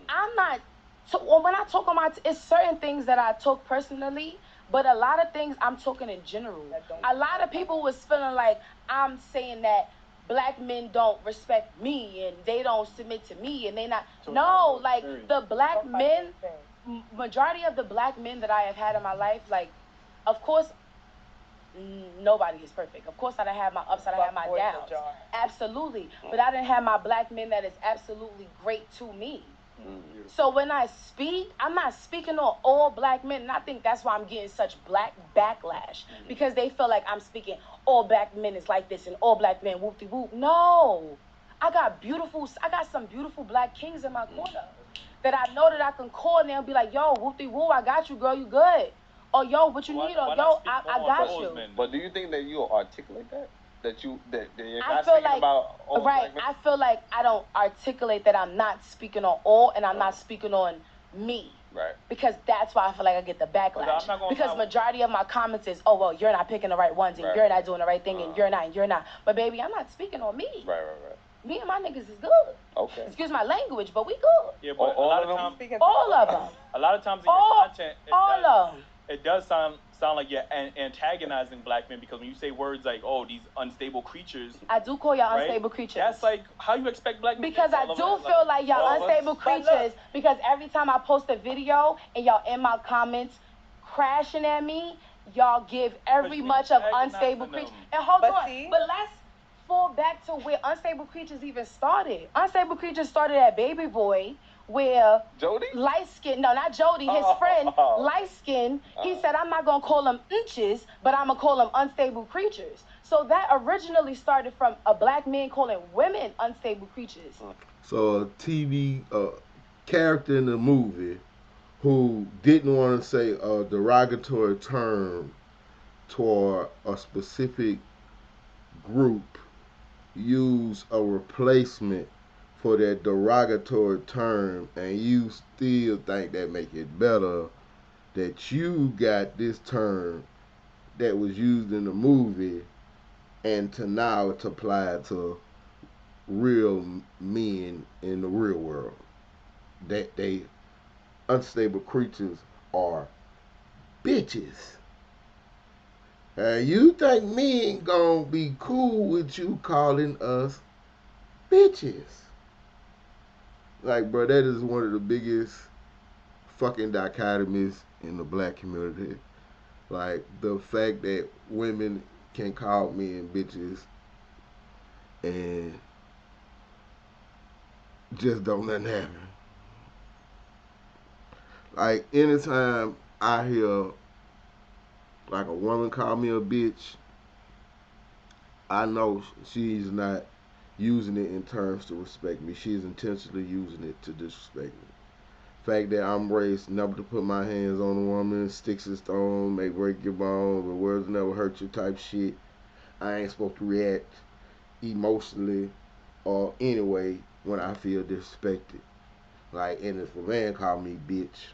I'm not, so when I talk about, it's certain things that I talk personally, but a lot of things I'm talking in general. A lot of people was feeling like I'm saying that black men don't respect me and they don't submit to me and they not. No, like the black men, majority of the black men that I have had in my life, like, of course, nobody is perfect. Of course, I done have my ups, I done have my downs. Absolutely. But I didn't have my black men that is absolutely great to me. So when I speak, I'm not speaking on all black men, and I think that's why I'm getting such black backlash, because they feel like I'm speaking all black men is like this and all black men whoop-de-whoop. No, I got some beautiful black kings in my corner. that I know that I can call now and be like, yo, woo, I got you, girl, you good. Or yo, what you need? Or yo, I got you. But do you think that you'll articulate that? That you're not speaking like, about all right? I feel like I don't articulate that I'm not speaking on all, and I'm not speaking on me. Right. Because that's why I feel like I get the backlash. Because majority of my comments is, oh well, you're not picking the right ones, and you're not doing the right thing, and you're not. But baby, I'm not speaking on me. Right. Me and my niggas is good. Okay. Excuse my language, but we good. Yeah, but all of them. All of them. A lot of times in your content, all of them. It does sound like you're antagonizing black men, because when you say words like, "Oh, these unstable creatures," I do call y'all unstable creatures. That's like how you expect black men. Because I do feel like y'all unstable creatures. Because every time I post a video and y'all in my comments crashing at me, y'all give every much of unstable creatures. And hold on, but let's fall back to where unstable creatures even started. Unstable creatures started at Baby Boy, where Jody? Light skin, no, not Jody, his friend, light skin, he said, I'm not gonna call them inches, but I'm gonna call them unstable creatures. So that originally started from a black man calling women unstable creatures. So a TV character in the movie who didn't want to say a derogatory term toward a specific group use a replacement for that derogatory term, and you still think that make it better that you got this term that was used in the movie and to now it's applied to real men in the real world, that they unstable creatures are bitches. You think me ain't gonna be cool with you calling us bitches? Like, bro, that is one of the biggest fucking dichotomies in the black community. Like, the fact that women can call men bitches and just don't nothing happen. Like, anytime I hear like a woman call me a bitch, I know she's not using it in terms to respect me. She's intentionally using it to disrespect me. Fact that I'm raised never to put my hands on a woman, sticks and stones may break your bones, but words never hurt you type shit. I ain't supposed to react emotionally or anyway when I feel disrespected. Like, and if a man call me bitch,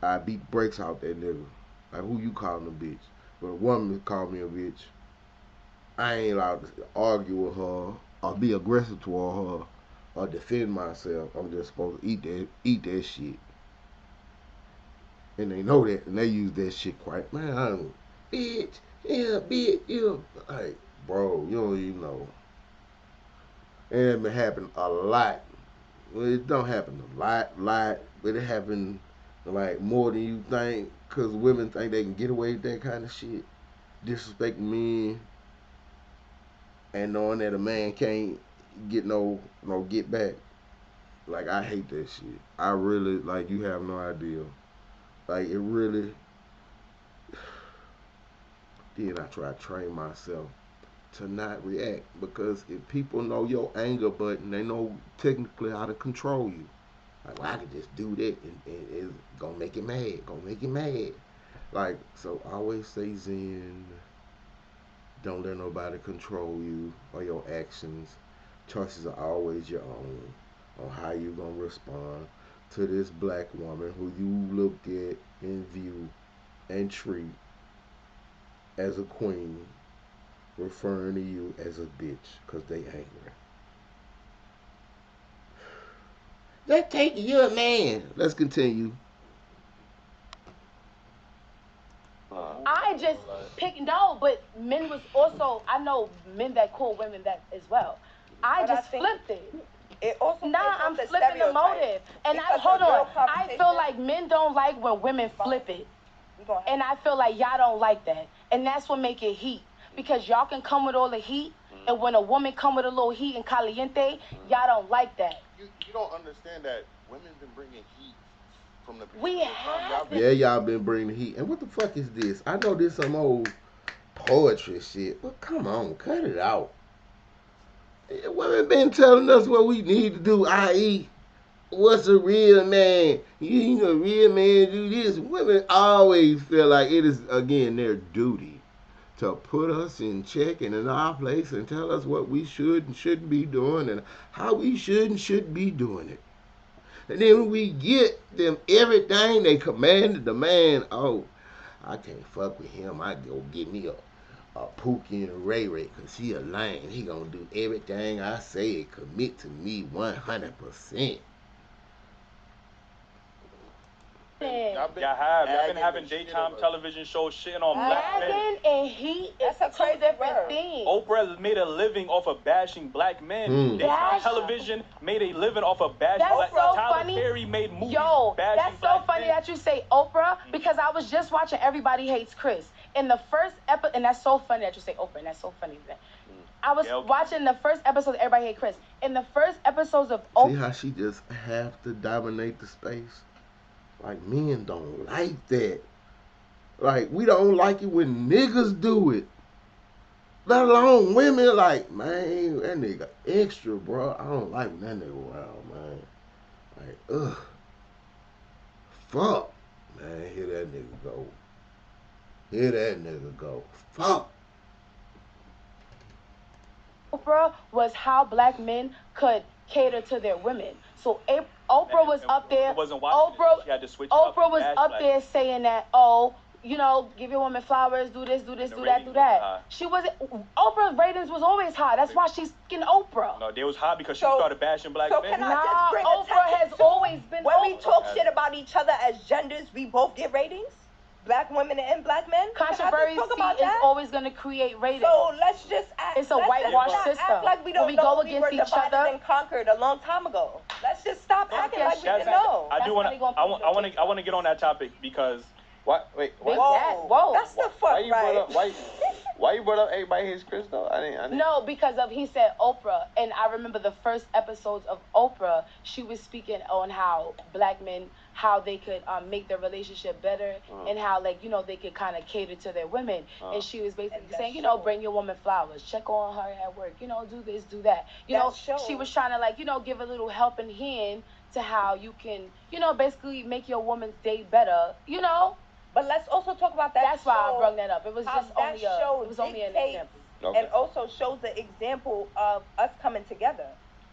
I beat the brakes out that nigga. Like, who you calling a bitch? But a woman call me a bitch, I ain't allowed to argue with her or be aggressive toward her or defend myself. I'm just supposed to eat that shit. And they know that, and they use that shit quite, man, bitch, yeah, bitch, you. Like, bro, you don't even know. And it been happening a lot. Well, it don't happen a lot, but it happen like more than you think, because women think they can get away with that kind of shit. Disrespecting men and knowing that a man can't get no get back. Like, I hate that shit. I really, like, you have no idea. Like, it really. Then I try to train myself to not react, because if people know your anger button, they know technically how to control you. Like, well, I could just do that and it's gonna make it mad. Like, so I always say Zen. Don't let nobody control you or your actions. Choices are always your own on how you gonna respond to this black woman who you look at and view and treat as a queen, referring to you as a bitch because they angry. Let's take you're a man. Let's continue. I just pick no, but men was also, I know men that call women that as well. I just flipped it. It also I'm flipping the motive. And hold on. I feel like men don't like when women flip it. And I feel like y'all don't like that. And that's what make it heat. Because y'all can come with all the heat, and when a woman come with a little heat and caliente, y'all don't like that. You don't understand that women been bringing heat from the we have Yeah, y'all been bringing the heat. And what the fuck is this? I know this some old poetry shit. Well, come on, cut it out. Women been telling us what we need to do, i.e., what's a real man? You know, real man do this. Women always feel like it is, again, their duty to put us in check and in our place and tell us what we should and shouldn't be doing and how we should and should be doing it. And then when we get them everything they command and demand, oh, I can't fuck with him. I go get me a Pookie and a Ray Ray because he a lion. He gonna do everything I say and commit to me 100%. Y'all been having daytime television shows shitting on black men. And he is a crazy different thing. Oprah made a living off of bashing black men. Daytime television made a living off of bashing black men. Tyler Perry made movies bashing that's so funny men. that you say Oprah, because I was just watching Everybody Hates Chris. In the first episode, and that's so funny that you say Oprah, and that's so funny. I was watching the first episode of Everybody Hates Chris. In the first episodes of Oprah. See how she just have to dominate the space? Like, men don't like that. Like, we don't like it when niggas do it. Let alone women. Like, man, that nigga extra, bro. I don't like when that nigga around, man. Like, ugh. Fuck. Man, here that nigga go. Here that nigga go. Fuck. Oprah was how black men could cater to their women. So Oprah was up there. Oprah was up there saying that, oh, you know, give your woman flowers, do this, do that. She wasn't. Oprah's ratings was always high. That's why she's fucking Oprah. No, they was high because she started bashing black men. So can I just bring Oprah has always been. When we talk shit about each other as genders, we both get ratings. Black women and black men. Controversy is always going to create ratings. So let's just act. It's a whitewash system. Act like we don't when we know go against we were each other and conquered a long time ago. Let's just stop acting like we didn't know. I want to get on that topic because. What? Wait. Whoa. That's the fuck Why you brought up Everybody Hates Chris though? I didn't. No, because he said Oprah, and I remember the first episodes of Oprah. She was speaking on how black men, how they could make their relationship better, and how, like, you know, they could kind of cater to their women. And she was basically saying, you know, bring your woman flowers, check on her at work, you know, do this, do that. You know, she was trying to, like, you know, give a little helping hand to how you can, you know, basically make your woman's day better, you know. But let's also talk about that. That's why I brought that up. It was just only an example. Okay. And also shows the example of us coming together.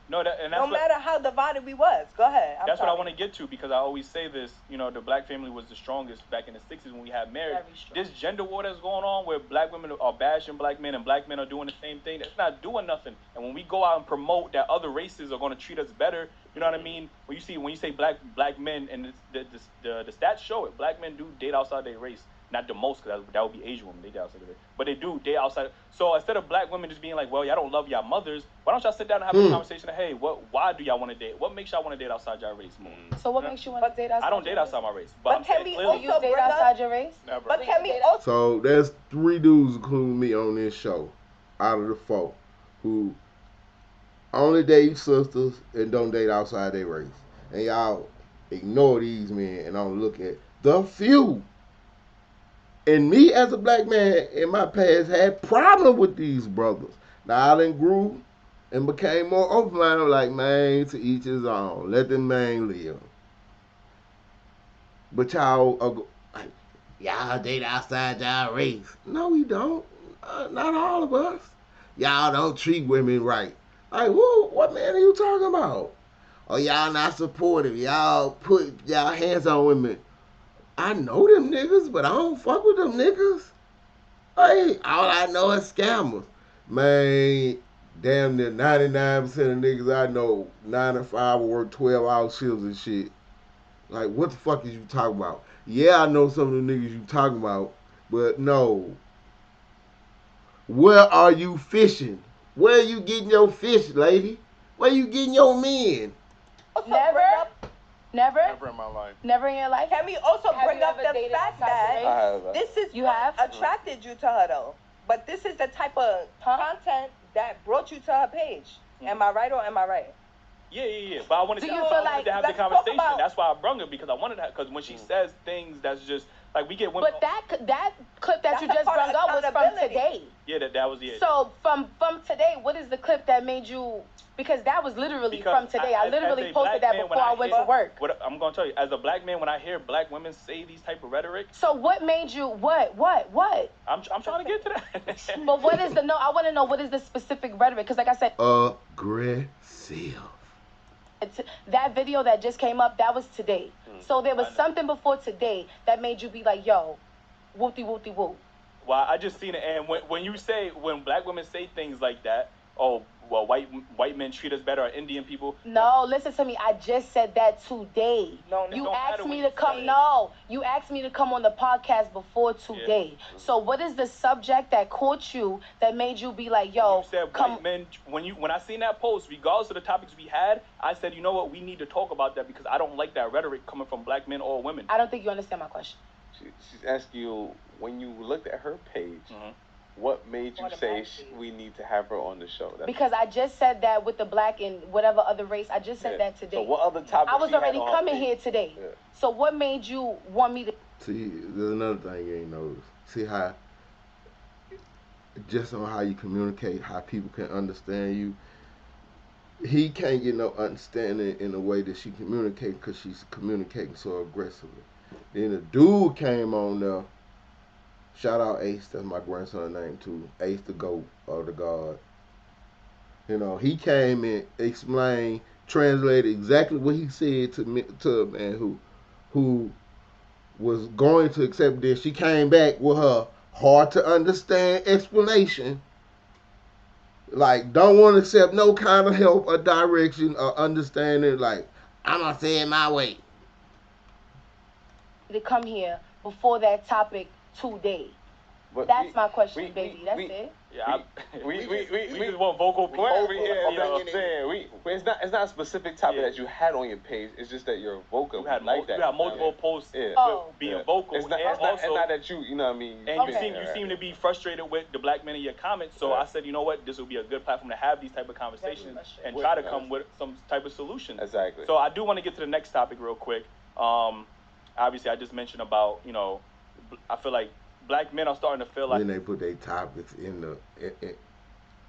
No matter how divided we was. Go ahead. That's what I want to get to, because I always say this, you know, the black family was the strongest back in the 60s when we had marriage. This gender war that's going on where black women are bashing black men and black men are doing the same thing, that's not doing nothing. And when we go out and promote that other races are going to treat us better, you know what I mean? When you say black men, and the stats show it, black men do date outside their race. Not the most, because that would be Asian women. They date outside of it. But they do date outside. So instead of black women just being like, well, y'all don't love y'all mothers, why don't y'all sit down and have a conversation of, hey, why do y'all want to date? What makes y'all want to date outside your race more? So what makes you want to date outside? I don't date outside my race. But can we also date outside your race? Never. But can we also... So there's 3 dudes, including me, on this show, out of the 4, who only date sisters and don't date outside their race. And y'all ignore these men and don't look at the few. And me, as a black man in my past, had problem with these brothers. Now I done grew and became more open-minded. Like, man, to each his own. Let them man live. But y'all date outside y'all race. No, we don't. Not all of us. Y'all don't treat women right. Like, whoa, what man are you talking about? Oh, y'all not supportive. Y'all put y'all hands on women. I know them niggas, but I don't fuck with them niggas. Hey, all I know is scammers. Man, damn near 99% of niggas I know, 9 to 5 will work 12-hour shifts and shit. Like, what the fuck is you talking about? Yeah, I know some of the niggas you talking about, but no. Where are you fishing? Where are you getting your fish, lady? Where you getting your men? Never in my life. Never in your life? Can we also bring up the fact that this is what attracted you to her, though? But this is the type of content that brought you to her page. Am I right or am I right? Yeah. But I wanted to have the conversation. That's why I brung it, because I wanted to, because when she says things that's just like, we get women. But that clip that you just brung up was from today. Yeah, that was it. So from today, what is the clip that made you? Because that was literally from today. I literally posted that before I went to work. I'm gonna tell you, as a black man, when I hear black women say these type of rhetoric. So what made you? What? I'm trying to get to that. But what is I want to know, what is the specific rhetoric? Because like I said, aggressive. That video that just came up, that was today. So there was something before today that made you be like, yo, whoopty whoopty whoop. Well, I just seen it, and when black women say things like that, oh, well, white men treat us better, or Indian people. No, listen to me. I just said that today. No, you asked me to come. No, you asked me to come on the podcast before today. Yeah. So what is the subject that caught you that made you be like, yo, you said come. White men. When I seen that post, regardless of the topics we had, I said, you know what, we need to talk about that, because I don't like that rhetoric coming from black men or women. I don't think you understand my question. She's asking you, when you looked at her page. What made you say we need to have her on the show? Because I just said that with the black and whatever other race. I just said that today. So what other topics? I was already coming here today. Yeah. So what made you want me to? See, there's another thing you ain't noticed. See how, just on how you communicate, how people can understand you. He can't get no understanding in the way that she communicates, because she's communicating so aggressively. Then a dude came on there. Shout out Ace, that's my grandson's name too. Ace the GOAT, or the God. You know, he came and explained, translated exactly what he said to me, to a man who was going to accept this. She came back with her hard to understand explanation. Like, don't want to accept no kind of help or direction or understanding. Like, I'm gonna say it my way. To come here before that topic today. But that's my question, baby. That's it. Yeah, we just want vocal it's not a specific topic that you had on your page. It's just that you're vocal. You had multiple posts being vocal. It's not that you know what I mean. And you seem to be frustrated with the black men in your comments. So I said, you know what, this would be a good platform to have these type of conversations and try to come with some type of solution. Exactly. So I do want to get to the next topic real quick. Obviously, I just mentioned about, I feel like black men are starting to feel like, when they put their topics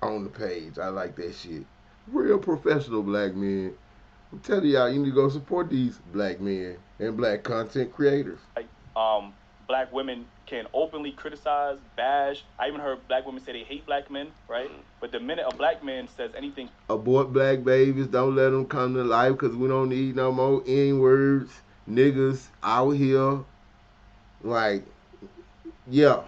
on the page. I like that shit. Real professional black men. I'm telling y'all, you need to go support these black men and black content creators. Like, black women can openly criticize, bash. I even heard black women say they hate black men, right? But the minute a black man says anything, abort black babies, don't let them come to life, because we don't need no more N-words, niggas out here. Like, yeah.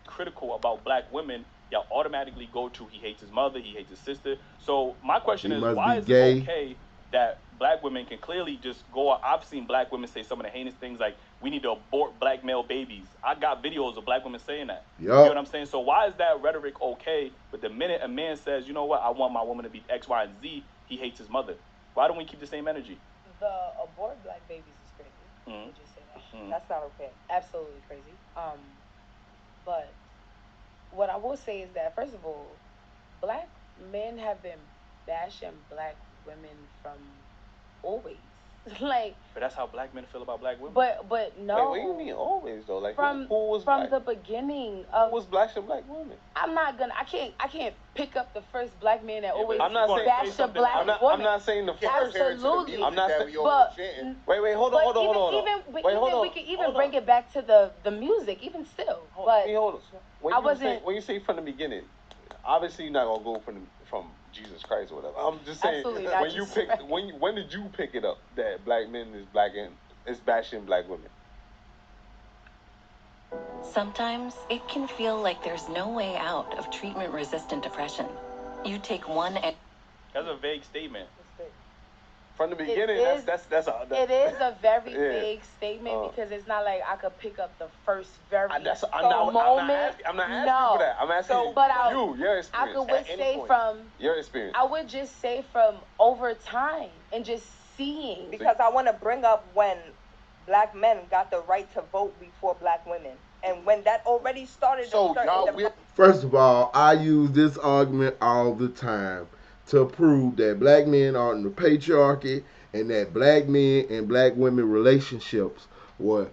Critical about black women, y'all automatically go to he hates his mother, he hates his sister. So my question is, why is it okay that black women can clearly just go? I've seen black women say some of the heinous things like, we need to abort black male babies. I got videos of black women saying that. Yep. You know what I'm saying? So why is that rhetoric okay? But the minute a man says, you know what, I want my woman to be X, Y, and Z, he hates his mother. Why don't we keep the same energy? The abort black babies is crazy. Mm-hmm. Just say that. That's not okay. Absolutely crazy. But what I will say is that, first of all, black men have been bashing black women from always. Like, but that's how black men feel about black women. But no. Wait, what do you mean always though? Like, who was from black? The beginning of who was bashing black women? I can't pick up the first black man that always bashed a black woman. I'm not saying the first. Absolutely. I'm not saying. Wait, hold on. We can even bring it back to the music, even still. Hold on. When you say from the beginning, obviously you're not gonna go from Jesus Christ or whatever. I'm just saying, when did you pick it up that black men is bashing black women? Sometimes it can feel like there's no way out of treatment-resistant depression. You take one. That's a vague statement. From the beginning, it is a very vague statement, because it's not like I could pick up the first moment. I'm not asking for that. I'm asking your experience. I could say from your experience. I would just say from over time and just seeing. Because I want to bring up when black men got the right to vote before black women. And when that already started. First of all, I use this argument all the time. to prove that black men are in the patriarchy and that black men and black women relationships were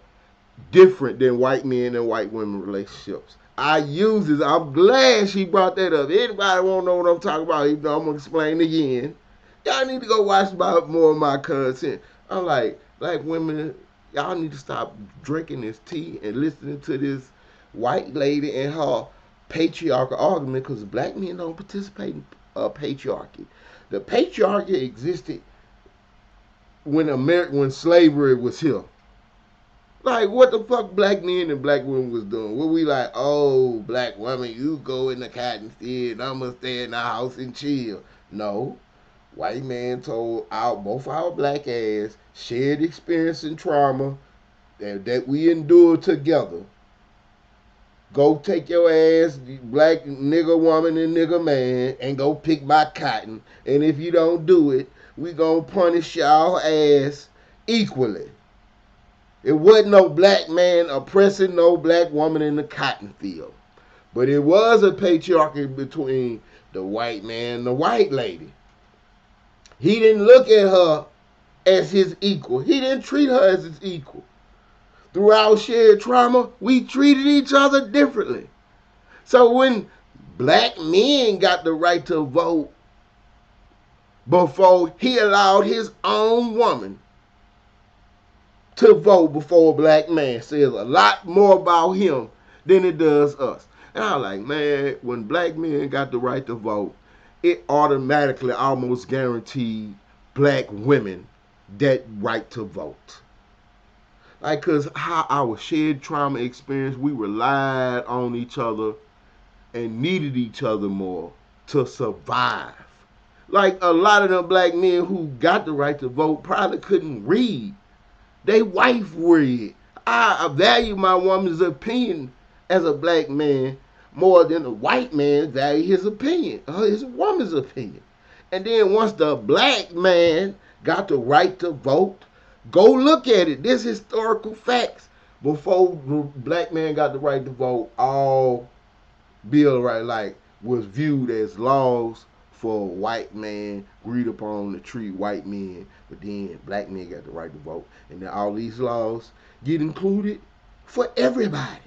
different than white men and white women relationships. I use this. I'm glad she brought that up. Anybody want to know what I'm talking about? Even though I'm going to explain again. Y'all need to go watch more of my content. I'm like, black women, y'all need to stop drinking this tea and listening to this white lady and her patriarchal argument, because black men don't participate in patriarchy. The patriarchy existed when slavery was here. Like, what the fuck black men and black women was doing? What we like, oh, black woman, you go in the cotton field and I'm going to stay in the house and chill. No. White man told both our black ass shared experience and trauma that we endured together. Go take your ass, black nigga woman and nigga man, and go pick my cotton. And if you don't do it, we gonna punish y'all ass equally. It wasn't no black man oppressing no black woman in the cotton field. But it was a patriarchy between the white man and the white lady. He didn't look at her as his equal. He didn't treat her as his equal. Through our shared trauma, we treated each other differently. So when black men got the right to vote before he allowed his own woman to vote before a black man, says a lot more about him than it does us. And I was like, man, when black men got the right to vote, it automatically almost guaranteed black women that right to vote. Like, cause how our shared trauma experience, we relied on each other and needed each other more to survive. Like, a lot of them black men who got the right to vote probably couldn't read. They wife read. I value my woman's opinion as a black man more than a white man value his opinion, his woman's opinion. And then once the black man got the right to vote, go look at it. This historical facts. Before the black man got the right to vote, all Bill of Rights like was viewed as laws for white man, agreed upon to treat white men, but then black men got the right to vote, and then all these laws get included for everybody.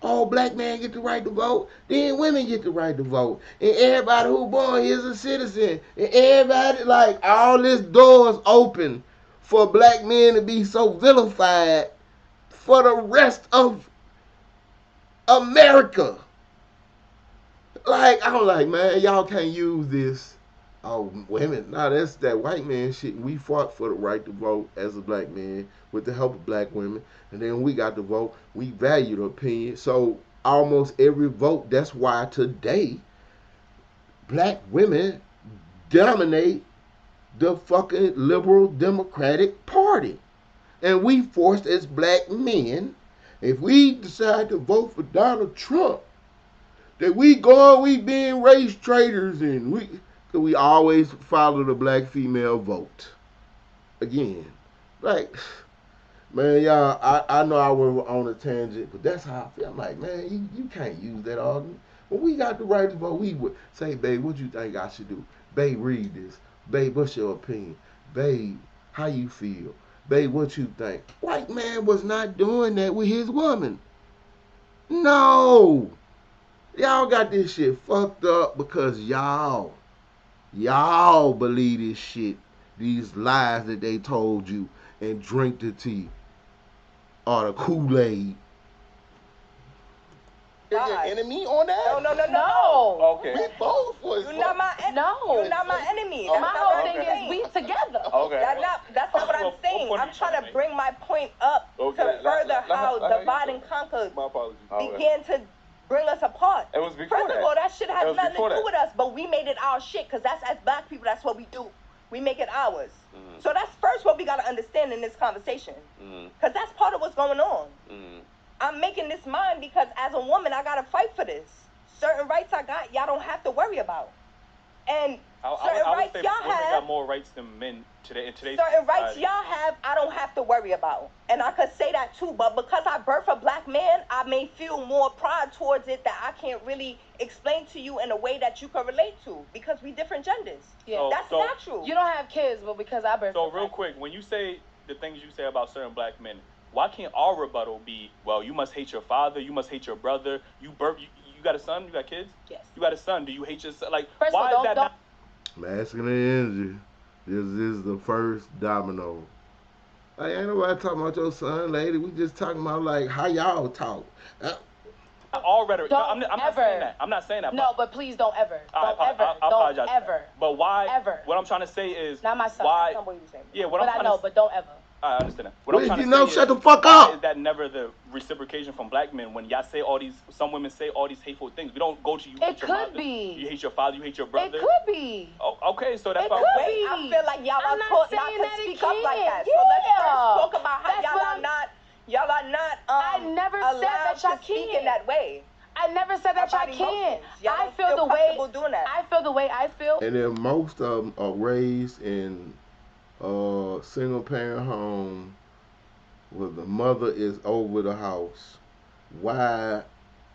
All black men get the right to vote, then women get the right to vote, and everybody who born here is a citizen, and everybody, like, all this doors open for black men to be so vilified for the rest of America. Like, I'm like, man, y'all can't use this. Oh, women, nah, that's that white man shit. We fought for the right to vote as a black man with the help of black women. And then we got to vote. We value the opinion. So almost every vote, that's why today black women dominate the fucking liberal Democratic Party. And we forced as black men, if we decide to vote for Donald Trump, that we being race traitors, and we always follow the black female vote. Again, like, man, y'all, I know I went on a tangent, but that's how I feel. I'm like, man, you can't use that argument. When we got the right to vote, we would say, babe, what you think I should do? Babe, read this. Babe, what's your opinion? Babe, how you feel? Babe, what you think? White man was not doing that with his woman. No. Y'all got this shit fucked up because y'all believe this shit, these lies that they told you, and drink the tea or the Kool-Aid. You're your enemy on that? No. Okay. We both was. You're not my enemy. No. You're not my enemy. My whole thing is we together. Okay. That's not what I'm saying. I'm trying to bring my point up to further how divide and conquer began to bring us apart. It was before First of all, that shit has nothing to do with us, but we made it our shit, because that's, as black people, that's what we do. We make it ours. Mm-hmm. So that's first what we got to understand in this conversation, because that's part of what's going on. Mm-hmm. I'm making this mine because as a woman, I got to fight for this. Certain rights I got, y'all don't have to worry about. And I would say women got more rights than men today in today's certain society. Rights y'all have, I don't have to worry about, and I could say that too. But because I birth a black man, I may feel more pride towards it that I can't really explain to you in a way that you can relate to because we different genders. Yeah, that's natural. You don't have kids, but because I birthed. So real quick, when you say the things you say about certain black men, why can't our rebuttal be, well, you must hate your father, you must hate your brother, you got a son, you got kids? Yes. You got a son, do you hate your son? Like, first why all, is that not? Masculine energy is the first domino. Like, ain't nobody talking about your son, lady. We just talking about, like, how y'all talk. All rhetoric. No, I'm not saying that. I'm not saying that. No, but please don't ever. I apologize. Ever. But why? Ever. What I'm trying to say is. Not my son. Why? That's not what you were saying. Yeah, what but I'm trying I know, to, but don't ever. I understand that. What well, I'm trying if you to know, say shut is, the fuck up. Is that never the reciprocation from black men when y'all say all these? Some women say all these hateful things. We don't go to you. It could be. You hate your father. You hate your brother. It could be. Oh, okay, so that's it why. Could Wait, be. I feel like y'all are taught not to speak up like that. Yeah. So let's first talk about how y'all are not. I never said that y'all to speak in that way. I never said that y'all can't. I feel the way. Doing that. I feel the way I feel. And then most of them are raised in single parent home where the mother is over the house. Why,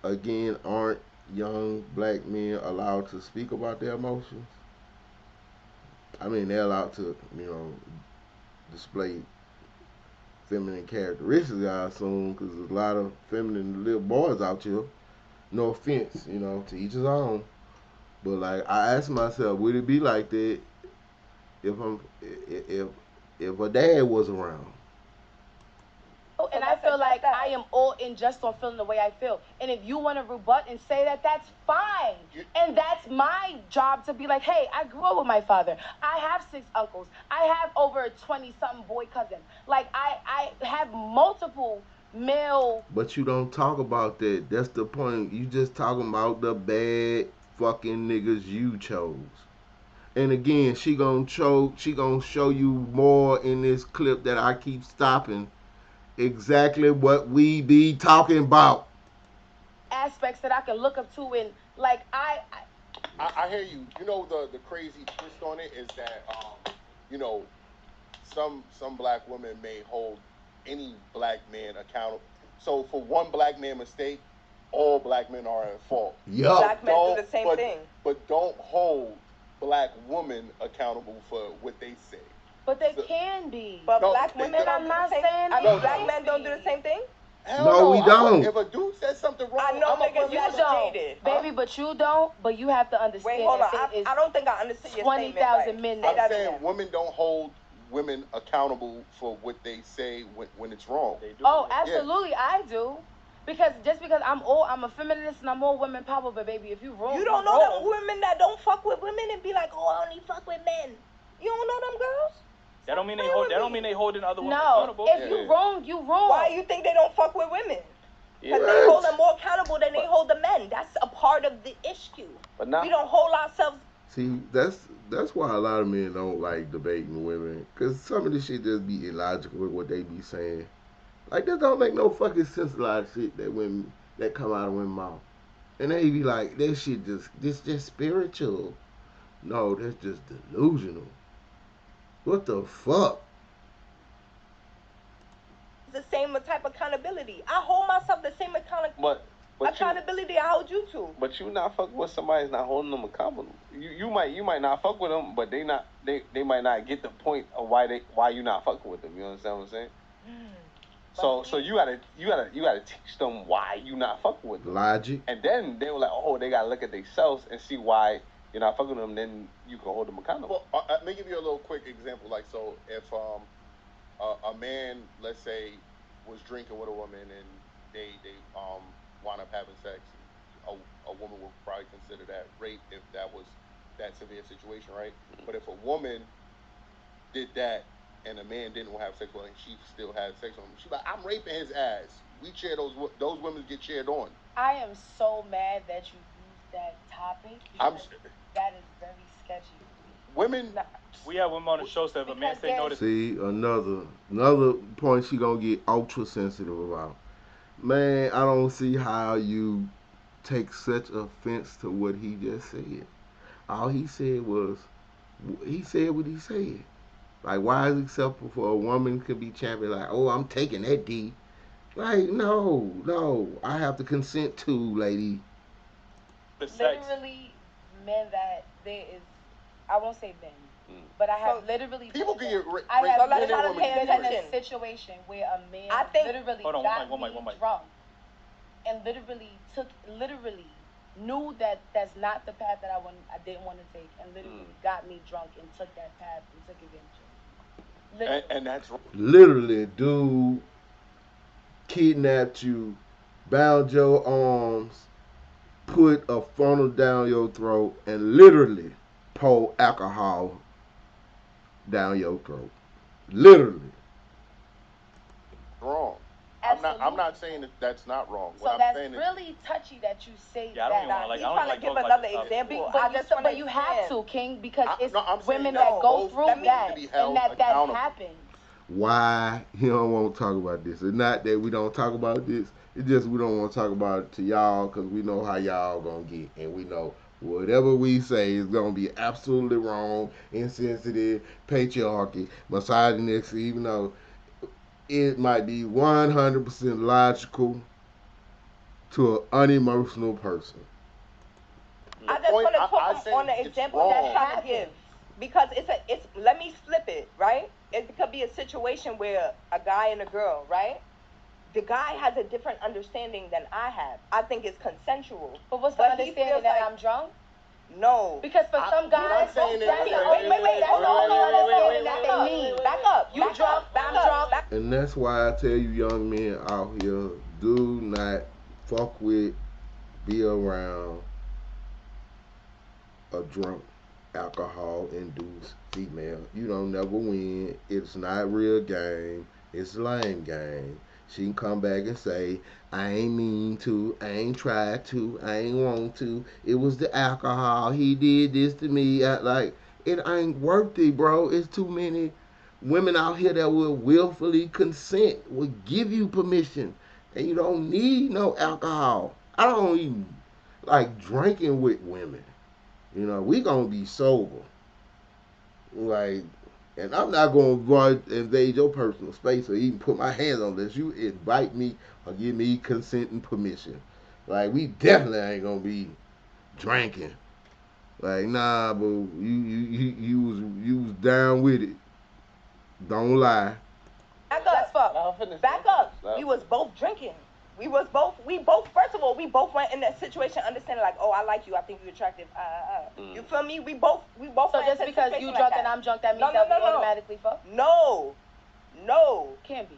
again, aren't young black men allowed to speak about their emotions? I mean, they're allowed to, display feminine characteristics, I assume, because there's a lot of feminine little boys out here. No offense, to each his own. But like, I asked myself, would it be like that if a dad was around? Oh, and I feel like I am all in just on feeling the way I feel. And if you want to rebut and say that, that's fine. And that's my job to be like, hey, I grew up with my father. I have 6 uncles. I have over 20-something boy cousins. Like, I have multiple male. But you don't talk about that. That's the point. You just talking about the bad fucking niggas you chose. And again, she gonna show you more in this clip that I keep stopping. Exactly what we be talking about. Aspects that I can look up to, and like I hear you. You know, the crazy twist on it is that some black women may hold any black man accountable. So for one black man mistake, all black men are at fault. Yeah. Black men do the same thing. But don't hold black women accountable for what they say. But they can be. But black women I'm not saying black men don't do the same thing? Hell no, we don't. If a dude says something wrong, I know niggas you don't, jaded. Baby, but you don't. But you have to understand. Wait, hold on. I don't think I understood your 20,000 men. I'm saying women don't hold women accountable for what they say when it's wrong. They do. Oh, absolutely, yeah. I do. Because just because I'm a feminist and I'm all women power, but baby, if you wrong, you don't know them women that don't fuck with women and be like, oh, I only fuck with men. You don't know them girls? That don't mean they holding other women accountable. If you wrong, you wrong. Why do you think they don't fuck with women? Because they hold them more accountable than they hold the men. That's a part of the issue. But we don't hold ourselves. See, that's why a lot of men don't like debating women, because some of this shit just be illogical with what they be saying. Like, that don't make no fucking sense, a lot of shit that come out of women's mouth. And they be like, that shit just spiritual. No, that's just delusional. What the fuck? The same type of accountability. I hold myself the same accountability I hold you to. But you not fucking with somebody's not holding them accountable. You might not fuck with them, but they might not get the point of why you not fucking with them. You understand what I'm saying? So you gotta teach them why you not fucking with them. Logic. And then they were like, oh, they gotta look at themselves and see why you're not fucking with them. Then you can hold them accountable. Well, let me give you a little quick example. Like, so if a man, let's say, was drinking with a woman and they wound up having sex, a woman would probably consider that rape if that was that severe situation, right? But if a woman did that and a man didn't have sex with her and she still had sex with him, she's like, I'm raping his ass. We cheer those women get cheered on. I am so mad that you used that topic. That is very sketchy. Women. We have women on the show, so if a man say no to... See, another point she gonna get ultra sensitive about. Man, I don't see how you take such offense to what he just said. All he said was, he said what he said. Like, why is it acceptable for a woman to be champion? Like, oh, I'm taking that D. Like, no, I have to consent to, lady. Literally, men that there is, I won't say men, but I have literally people can get I have let's try to pay been in attention. a situation where a man literally hold on, got one mic. drunk and literally knew that that's not the path that I didn't want to take, and literally got me drunk and took that path and took advantage. And that's wrong. Literally, dude kidnapped you, bound your arms, put a funnel down your throat, and literally pour alcohol down your throat. Literally. Wrong. I'm not saying that that's not wrong. So that's really touchy that you say that. He's trying to give another example. But you have to, King, because it's women that go through that and that happens. Why he don't want to talk about this? It's not that we don't talk about this. It's just we don't want to talk about it to y'all because we know how y'all gonna get, and we know whatever we say is gonna be absolutely wrong, insensitive, patriarchy, misogynistic, even though it might be 100% logical to an unemotional person. I just want to talk on the example that I'm trying to give. Because it's let me flip it, right? It could be a situation where a guy and a girl, right? The guy has a different understanding than I have. I think it's consensual. But what's the understanding that I'm drunk? No. Because for some guys, that's the only understanding that they need. Back up. You drunk, I'm drunk. And that's why I tell you young men out here, do not fuck with, be around a drunk, alcohol induced female. You don't never win. It's not real game. It's lame game. She can come back and say, I ain't mean to, I ain't tried to, I ain't want to. It was the alcohol. He did this to me. Like, it ain't worth it, bro. It's too many women out here that will willfully consent, will give you permission. And you don't need no alcohol. I don't even like drinking with women. You know, we gonna be sober. Like, and I'm not gonna invade your personal space or even put my hands on this. You invite me or give me consent and permission. Like, we definitely ain't gonna be drinking. Like, nah, but you was down with it. Don't lie. Back up. We was both drinking. We both, first of all, we both went in that situation understanding like, oh, I like you, I think you're attractive. You feel me? We both. So just because you drunk and I'm drunk, that means that we automatically fuck? No. Can't be.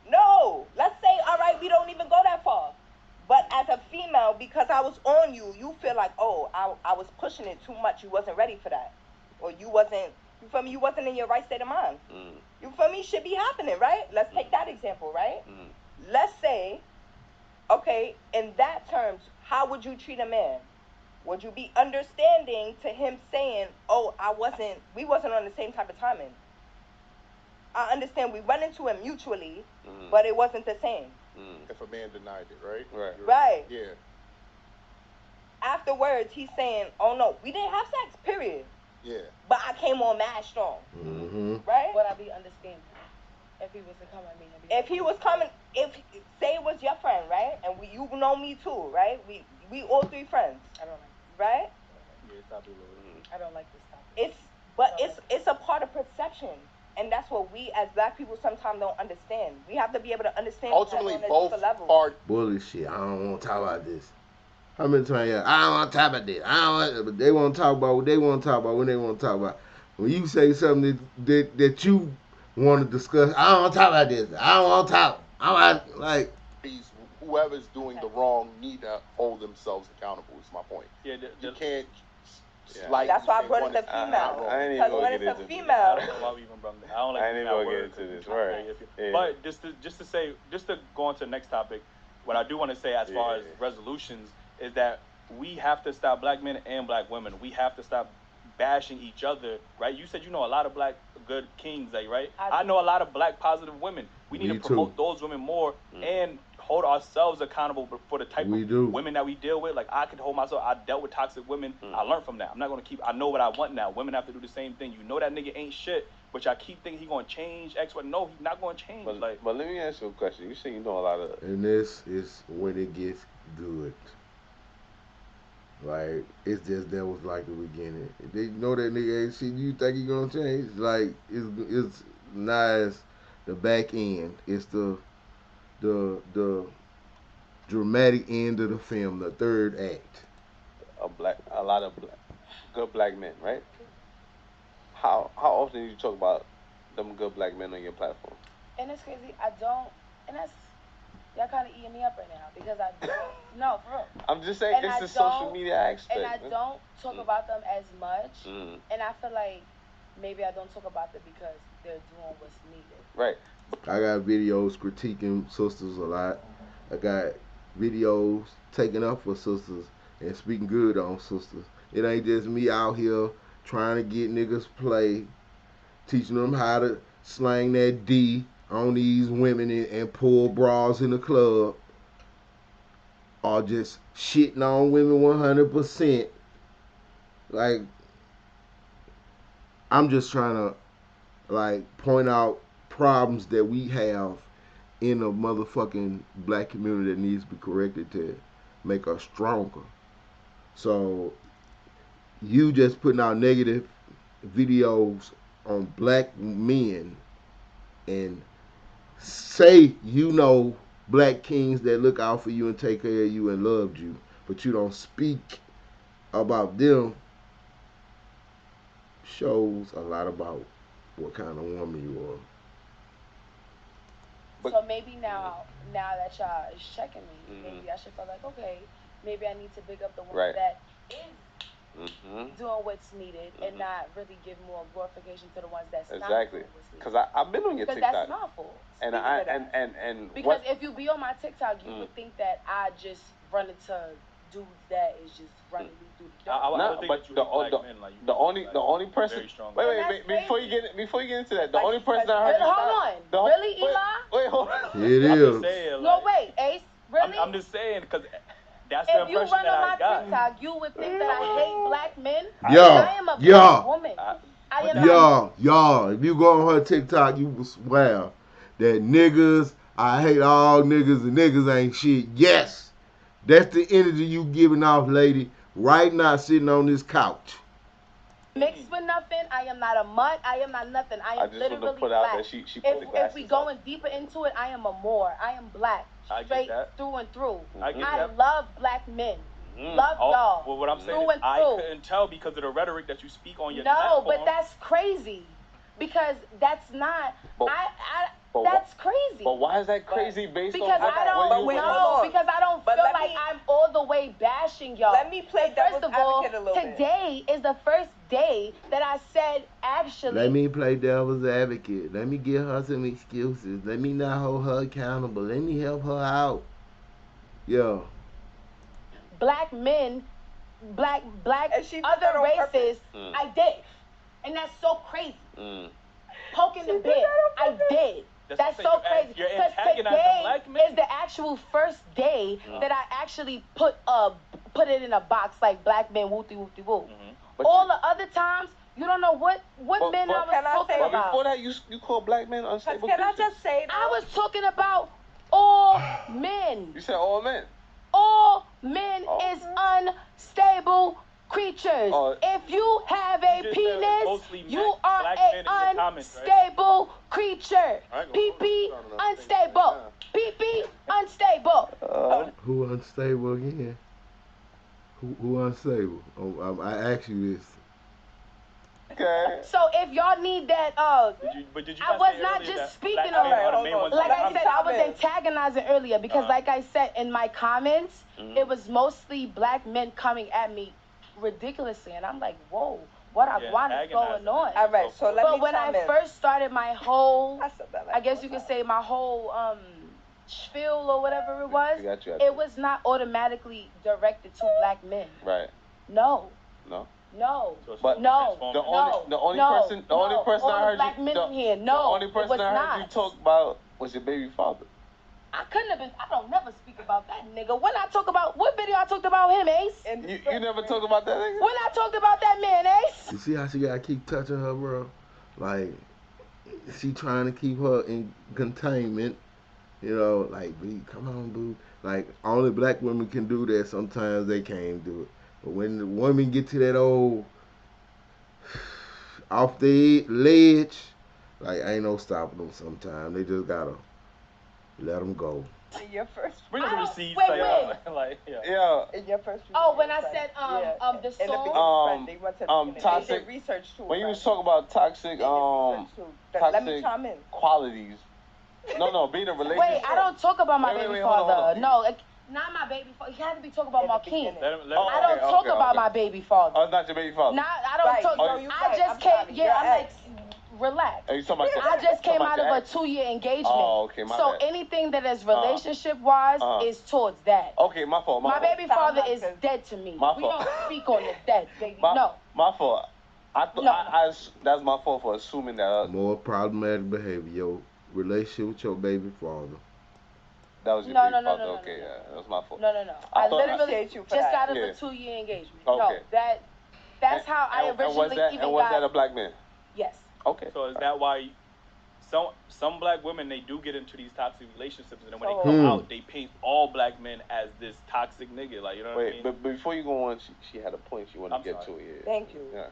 No. Let's say, all right, we don't even go that far. But as a female, because I was on you, you feel like, oh, I was pushing it too much. You wasn't ready for that. Or you feel me? You wasn't in your right state of mind. You feel me? Should be happening, right? Let's take that example, right? Let's say, okay, in that terms, how would you treat a man? Would you be understanding to him saying, oh, we wasn't on the same type of timing? I understand we went into it mutually, but it wasn't the same. If a man denied it, right? Right. Yeah. Afterwards, he's saying, oh, no, we didn't have sex, period. Yeah. But I came on mad strong. Right? Would I be understanding? If he was to come at me and be if he was coming, say it was your friend, right? And you know me too, right? We all three friends. I don't like right? Yeah, it's not a little. I don't like this topic. It's a part of perception. And that's what we as black people sometimes don't understand. We have to be able to understand ultimately both part bullshit. I don't want to talk about this. How many times I don't want to talk about this. But they want to talk about what they want to talk about when they want to talk about. When you say something that you want to discuss, I don't want to talk about this. I don't want to talk. I'm like whoever's doing the wrong need to hold themselves accountable. Is my point. Yeah, you can't. Yeah. That's why I brought it to female. Because when it's a female, I don't know why we even brought it. I don't like female words. Get into this, right? Yeah. But just to go on to the next topic, what I do want to say as far as resolutions is that we have to stop, black men and black women. We have to stop bashing each other, right? You said you know a lot of black good kings, like, right? I know a lot of black positive women. We need to promote those women more and hold ourselves accountable for the type of women that we deal with. Like, I could hold myself. I dealt with toxic women. I learned from that. I'm not going to keep. I know what I want now. Women have to do the same thing. You know that nigga ain't shit, but y'all keep thinking he going to change X. But no, he's not going to change. But let me ask you a question. You say you know a lot of. And this is when it gets good. Like, it's just that was like the beginning. They know that nigga ain't shit. You think he gonna change? Like, it's nice. The back end. It's the dramatic end of the film, the third act. A lot of good black men, right? How often do you talk about them good black men on your platform? And it's crazy. I don't, and that's y'all kind of eating me up right now because I don't. No, for real. I'm just saying it's the social media aspect. And I don't talk about them as much. And I feel like maybe I don't talk about them because they're doing what's needed. Right. I got videos critiquing sisters a lot. I got videos taking up for sisters and speaking good on sisters. It ain't just me out here trying to get niggas play, teaching them how to slang that D on these women and pull bras in the club, or just shitting on women 100%. Like, I'm just trying to, like, point out problems that we have in a motherfucking black community that needs to be corrected to make us stronger. So you just putting out negative videos on black men and say you know black kings that look out for you and take care of you and loved you, but you don't speak about them, shows a lot about what kind of woman you are. So maybe now that y'all is checking me, maybe I should feel like, okay, maybe I need to big up the one that is doing what's needed and not really give more glorification to the ones that's not doing what's needed. Because I've been on your TikTok. Because that's my fault. And because if you be on my TikTok, you would think that I just run into dudes that is just running me through the door. No, but the only person. Wait. Before you get into that, the only person I heard. Hold on. Really, Eli? Wait, hold on. It is. No, wait, Ace. Really? I'm just saying because that's the impression that I got. If you run on my TikTok, you would think that I hate black men. I am a black woman. Y'all, if you go on her TikTok, you will swear that niggas, I hate all niggas and niggas ain't shit. Yes, that's the energy you giving off, lady, right now sitting on this couch. Mixed with nothing. I am not a mutt. I am not nothing. I am literally put black. Out that she put the if we going deeper into it, I am a Moor. I am black, straight through and through. I love black men. Love y'all. Well, what I'm saying is I couldn't tell because of the rhetoric that you speak on your platform. No, but that's crazy because that's not. That's crazy. But why is that crazy based because on I don't know. Because I don't feel like I'm all the way bashing y'all. Let me play devil's advocate a little bit. Today is the first day that I said actually. Let me play devil's advocate. Let me give her some excuses. Let me not hold her accountable. Let me help her out. Yeah. Black men, black other races, I did. And that's so crazy. Poking the bear, I did. That's so crazy. Because today is the actual first day that I actually put it in a box like black men wooty wooty woo. All the other times, you don't know what men I was talking about. But before that, you call black men unstable. Can I just say that? I was talking about all men. You said all men. All men is unstable creatures. If you have a penis, you are an unstable creature. PP unstable. PP unstable. Who unstable again? Who unstable? I asked you this. Okay. So if y'all need that, I was not just speaking on it. Like I said, I was antagonizing earlier because, like I said in my comments, it was mostly black men coming at me ridiculously, and I'm like, whoa, what is going on? All right, so let me. But when I first started my whole, I guess you could say my whole spiel or whatever it was, it was not automatically directed to black men. Right. No. But the only person I heard black men in here. the only person I heard you talk about was your baby father. I couldn't have been. I don't never speak about that nigga. When I talk about what video I talked about him, Ace? You never talked about that nigga? When I talked about that man, Ace? You see how she gotta keep touching her, bro? Like she trying to keep her in containment. You know, like, B, come on, boo. Like, only black women can do that. Sometimes they can't do it. But when the women get to that old off the ledge, like, ain't no stopping them sometimes. They just gotta let them go. In your first Bring the receipts. Wait. Like, Yeah. In your first when I said the in the song. they went to the toxic. they did research too. When you was talking about toxic let me chime in. Qualities. No, being in a relationship. Wait, I don't talk about my baby father. Hold on. No, not my baby father. He had to be talking about Marquise. I don't talk about my baby father. Oh, it's not your baby father. I don't talk. I just came. I'm like, relax. Are you talking about I just came out of a 2-year engagement. Oh, okay, my bad. Anything that is relationship-wise is towards that. Okay, my fault. My baby father is dead to me. We don't speak on the dead, baby. No. My fault. That's my fault for assuming that. More problematic behavior. Your relationship with your baby father. That was your baby father. Okay, yeah, that was my fault. No. I literally just got out of a 2-year engagement. Okay. No, that's how I originally even got. And was that a black man? Yes. Okay. So is that why some black women, they do get into these toxic relationships, and then when they come out, they paint all black men as this toxic nigga, like, you know what I mean? But before you go on, she had a point she wanted to get to. Yeah. Thank you. Yeah.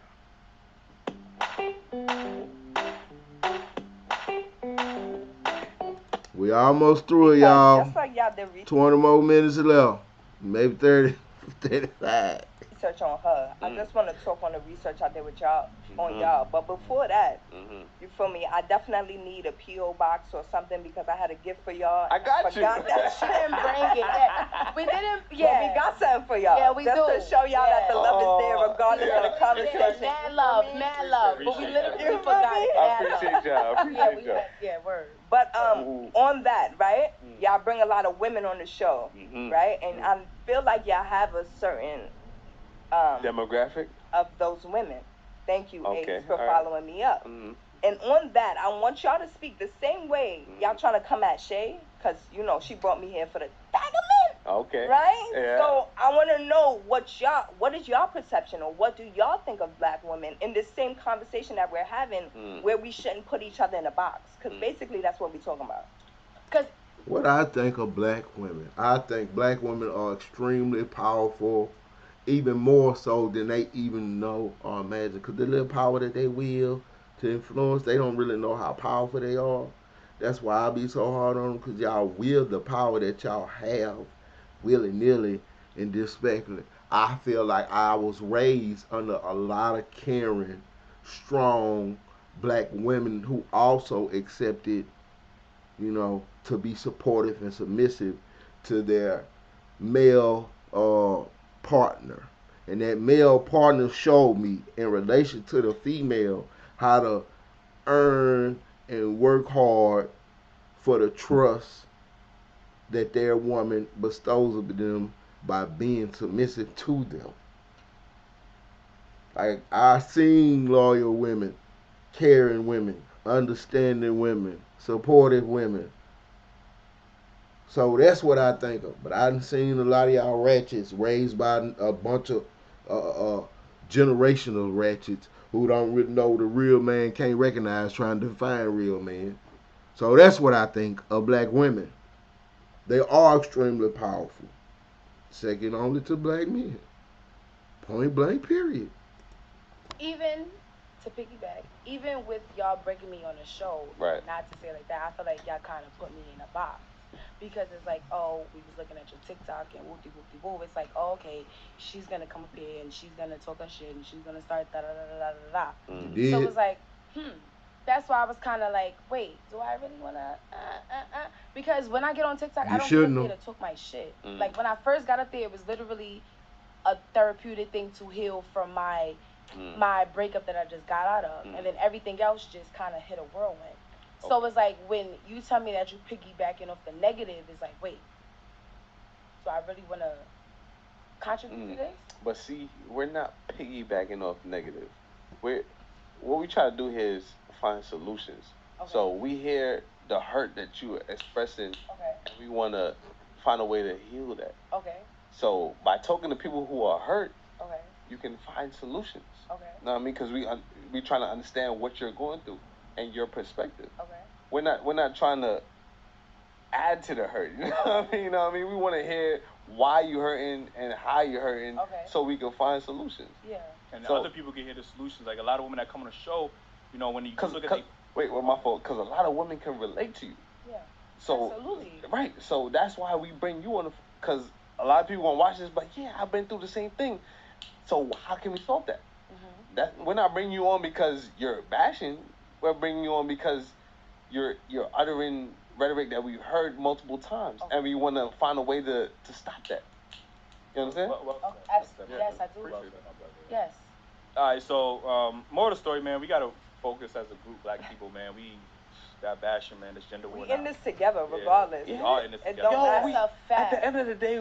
We almost through it, y'all. Just like y'all did research. 20 more minutes left. Maybe 30, 35. Research on her. I just want to talk on the research I did with y'all on y'all. But before that, you feel me? I definitely need a PO box or something because I had a gift for y'all. I got you. That shit. Didn't bring it. Yeah. We didn't. Yeah. But we got something for y'all. Yeah, we just do. to show y'all that the love is there regardless of the conversation. Mad love. But we literally forgot it. I appreciate y'all. Yeah, word. But on that, right? Y'all bring a lot of women on the show, right? And I feel like y'all have a certain demographic of those women. Thank you, okay. Ace, for following me up. And on that, I want y'all to speak the same way y'all trying to come at Shay, because, you know, she brought me here for the Daggerman. Okay. Right? Yeah. So I want to know what is y'all perception, or what do y'all think of black women in this same conversation that we're having, where we shouldn't put each other in a box? Because basically that's what we're talking about. What I think of black women, I think black women are extremely powerful, even more so than they even know or imagine. Because the little power that they wield to influence, they don't really know how powerful they are. That's why I be so hard on them, because y'all wield the power that y'all have willy-nilly and disrespectfully. I feel like I was raised under a lot of caring, strong black women who also accepted, you know, to be supportive and submissive to their male partner. And that male partner showed me in relation to the female how to earn and work hard for the trust that their woman bestows upon them by being submissive to them. Like, I've seen loyal women, caring women, understanding women, supportive women. So that's what I think of. But I've seen a lot of y'all ratchets raised by a bunch of generational ratchets who don't really know the real man, can't recognize, trying to define real man. So that's what I think of black women. They are extremely powerful. Second only to black men. Point blank, period. Even to piggyback, even with y'all breaking me on the show, right? Not to say like that, I feel like y'all kind of put me in a box. Because it's like, oh, we was looking at your TikTok and whoop-de-whoop-de-whoop. It's like, oh, okay, she's going to come up here and she's going to talk her shit and she's going to start da-da-da-da-da-da. So it was like, That's why I was kind of like, wait, do I really want to, Because when I get on TikTok, I don't get up there to talk my shit. Like, when I first got up there, it was literally a therapeutic thing to heal from my breakup that I just got out of. And then everything else just kind of hit a whirlwind. So it's like, when you tell me that you piggybacking off the negative, it's like, wait, so I really want to contribute to this? But see, we're not piggybacking off negative. What we try to do here is find solutions. Okay. So we hear the hurt that you are expressing, and we want to find a way to heal that. Okay. So by talking to people who are hurt, you can find solutions. Okay. You know what I mean? Because we trying to understand what you're going through and your perspective. Okay. We're not trying to add to the hurt. You know what I mean? You know what I mean? We want to hear why you're hurting and how you're hurting, so we can find solutions. Yeah. And other people can hear the solutions. Like a lot of women that come on the show, you know, when you look at my fault. Because a lot of women can relate to you. Yeah. So absolutely. Right. So that's why we bring you on, because a lot of people gonna watch this, but yeah, I've been through the same thing. So how can we solve that? Mm-hmm. That we're not bringing you on because you're bashing. We're bringing you on because you're uttering rhetoric that we've heard multiple times, and we want to find a way to stop that. You understand? Yes, I do. Yes. All right, so more of the story, man. We gotta focus as a group, black people, man. We that bashing, man. This gender war. We in this together, regardless. We are in this together. That's a fact. At the end of the day,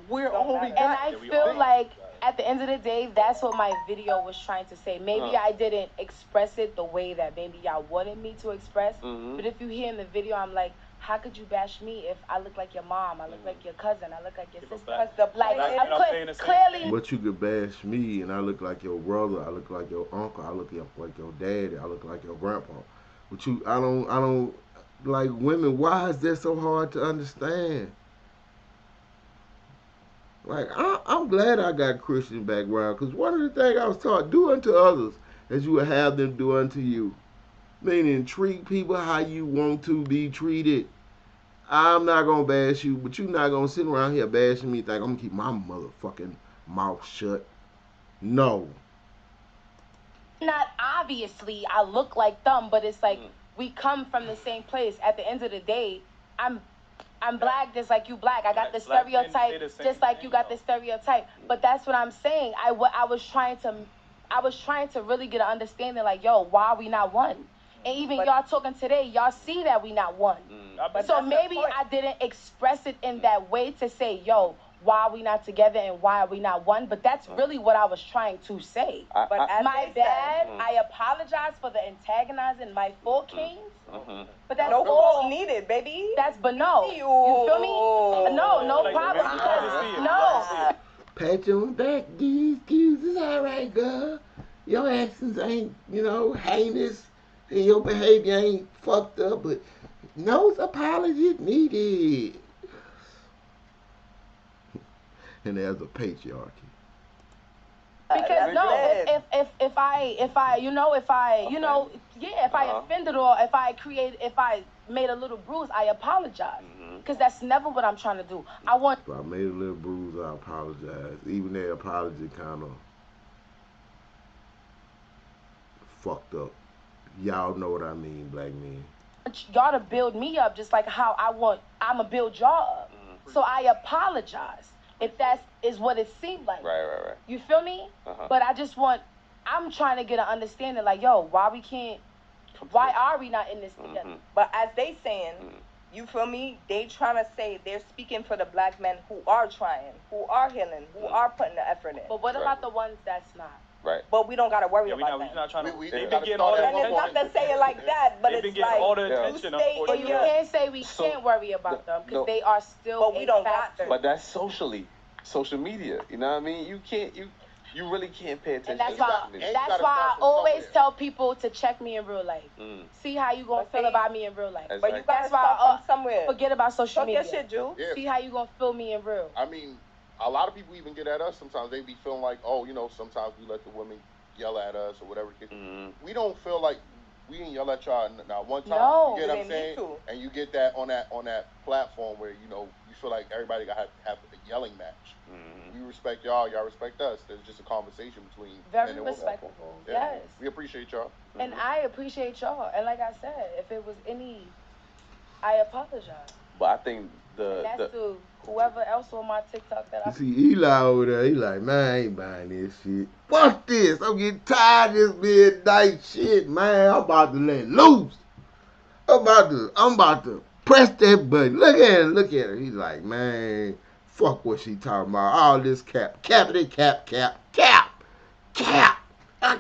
we're all we got. And I feel like at the end of the day, that's what my video was trying to say. Maybe I didn't express it the way that maybe y'all wanted me to express. Mm-hmm. But if you hear in the video, I'm like, how could you bash me if I look like your mom, I look like your cousin, I look like your sister? Like, I put clearly. But you could bash me and I look like your brother, I look like your uncle, I look like your daddy, I look like your grandpa. But I don't like women. Why is that so hard to understand? Like, I'm glad I got a Christian background, because one of the things I was taught, do unto others as you would have them do unto you. Meaning, treat people how you want to be treated. I'm not going to bash you, but you're not going to sit around here bashing me think I'm going to keep my motherfucking mouth shut. No. Not obviously I look like them, but it's like we come from the same place. At the end of the day, I'm black just like you black. I got the stereotype just like you got the stereotype. But that's what I'm saying. I was trying to really get an understanding, like, yo, why are we not one? And even y'all talking today, y'all see that we not one. So maybe I didn't express it in that way to say, yo, why are we not together and why are we not one? But that's really what I was trying to say. But my bad. I apologize for the antagonizing my four kings. But that's no fault needed, baby. But no. You feel me? No problem. Because no. Pat you on the back, give you excuses. All right, girl. Your actions ain't, heinous. And your behavior ain't fucked up, but no apology needed. And there's a patriarchy. Because if I offended or if I made a little bruise, I apologize. Because that's never what I'm trying to do. If I made a little bruise, I apologize. Even that apology kind of fucked up. Y'all know what I mean, black men. Y'all to build me up just like how I'ma build y'all up. So I apologize if that is what it seemed like. Right. You feel me? But I'm trying to get an understanding, like, yo, why are we not in this together? But as they saying, you feel me? They trying to say they're speaking for the black men who are trying, who are healing, who are putting the effort in. But what about the ones that's not? Right. But we don't got to worry about that. We're not trying to. They've been getting all the attention. And it's not to say it like that, but it's like all the attention. But you can't say we can't worry about them because they are still. But we don't got to. But that's social media. You know what I mean? You can't. You really can't pay attention. And that's why I always tell people to check me in real life. See how you gonna feel about me in real life. But you gotta start from somewhere. Forget about social media. Talk your shit, Drew. Yeah. See how you gonna feel me in real. I mean, a lot of people even get at us sometimes. They be feeling like, sometimes we let the women yell at us or whatever. We don't feel like we didn't yell at y'all not one time. No, you get what I'm saying? And you get that on that platform where you feel like everybody got to have a yelling match. We respect y'all respect us. There's just a conversation between very men and respectful. Yeah, yes, we appreciate y'all. And I appreciate y'all. And like I said, if it was I apologize. But I think that's to whoever else on my TikTok that I see Eli over there. He like, man, I ain't buying this shit. Fuck this. I'm getting tired of this midnight shit, man. I'm about to let loose. I'm about to press that button. Look at her. He's like, man, fuck what she talking about. All this cap. I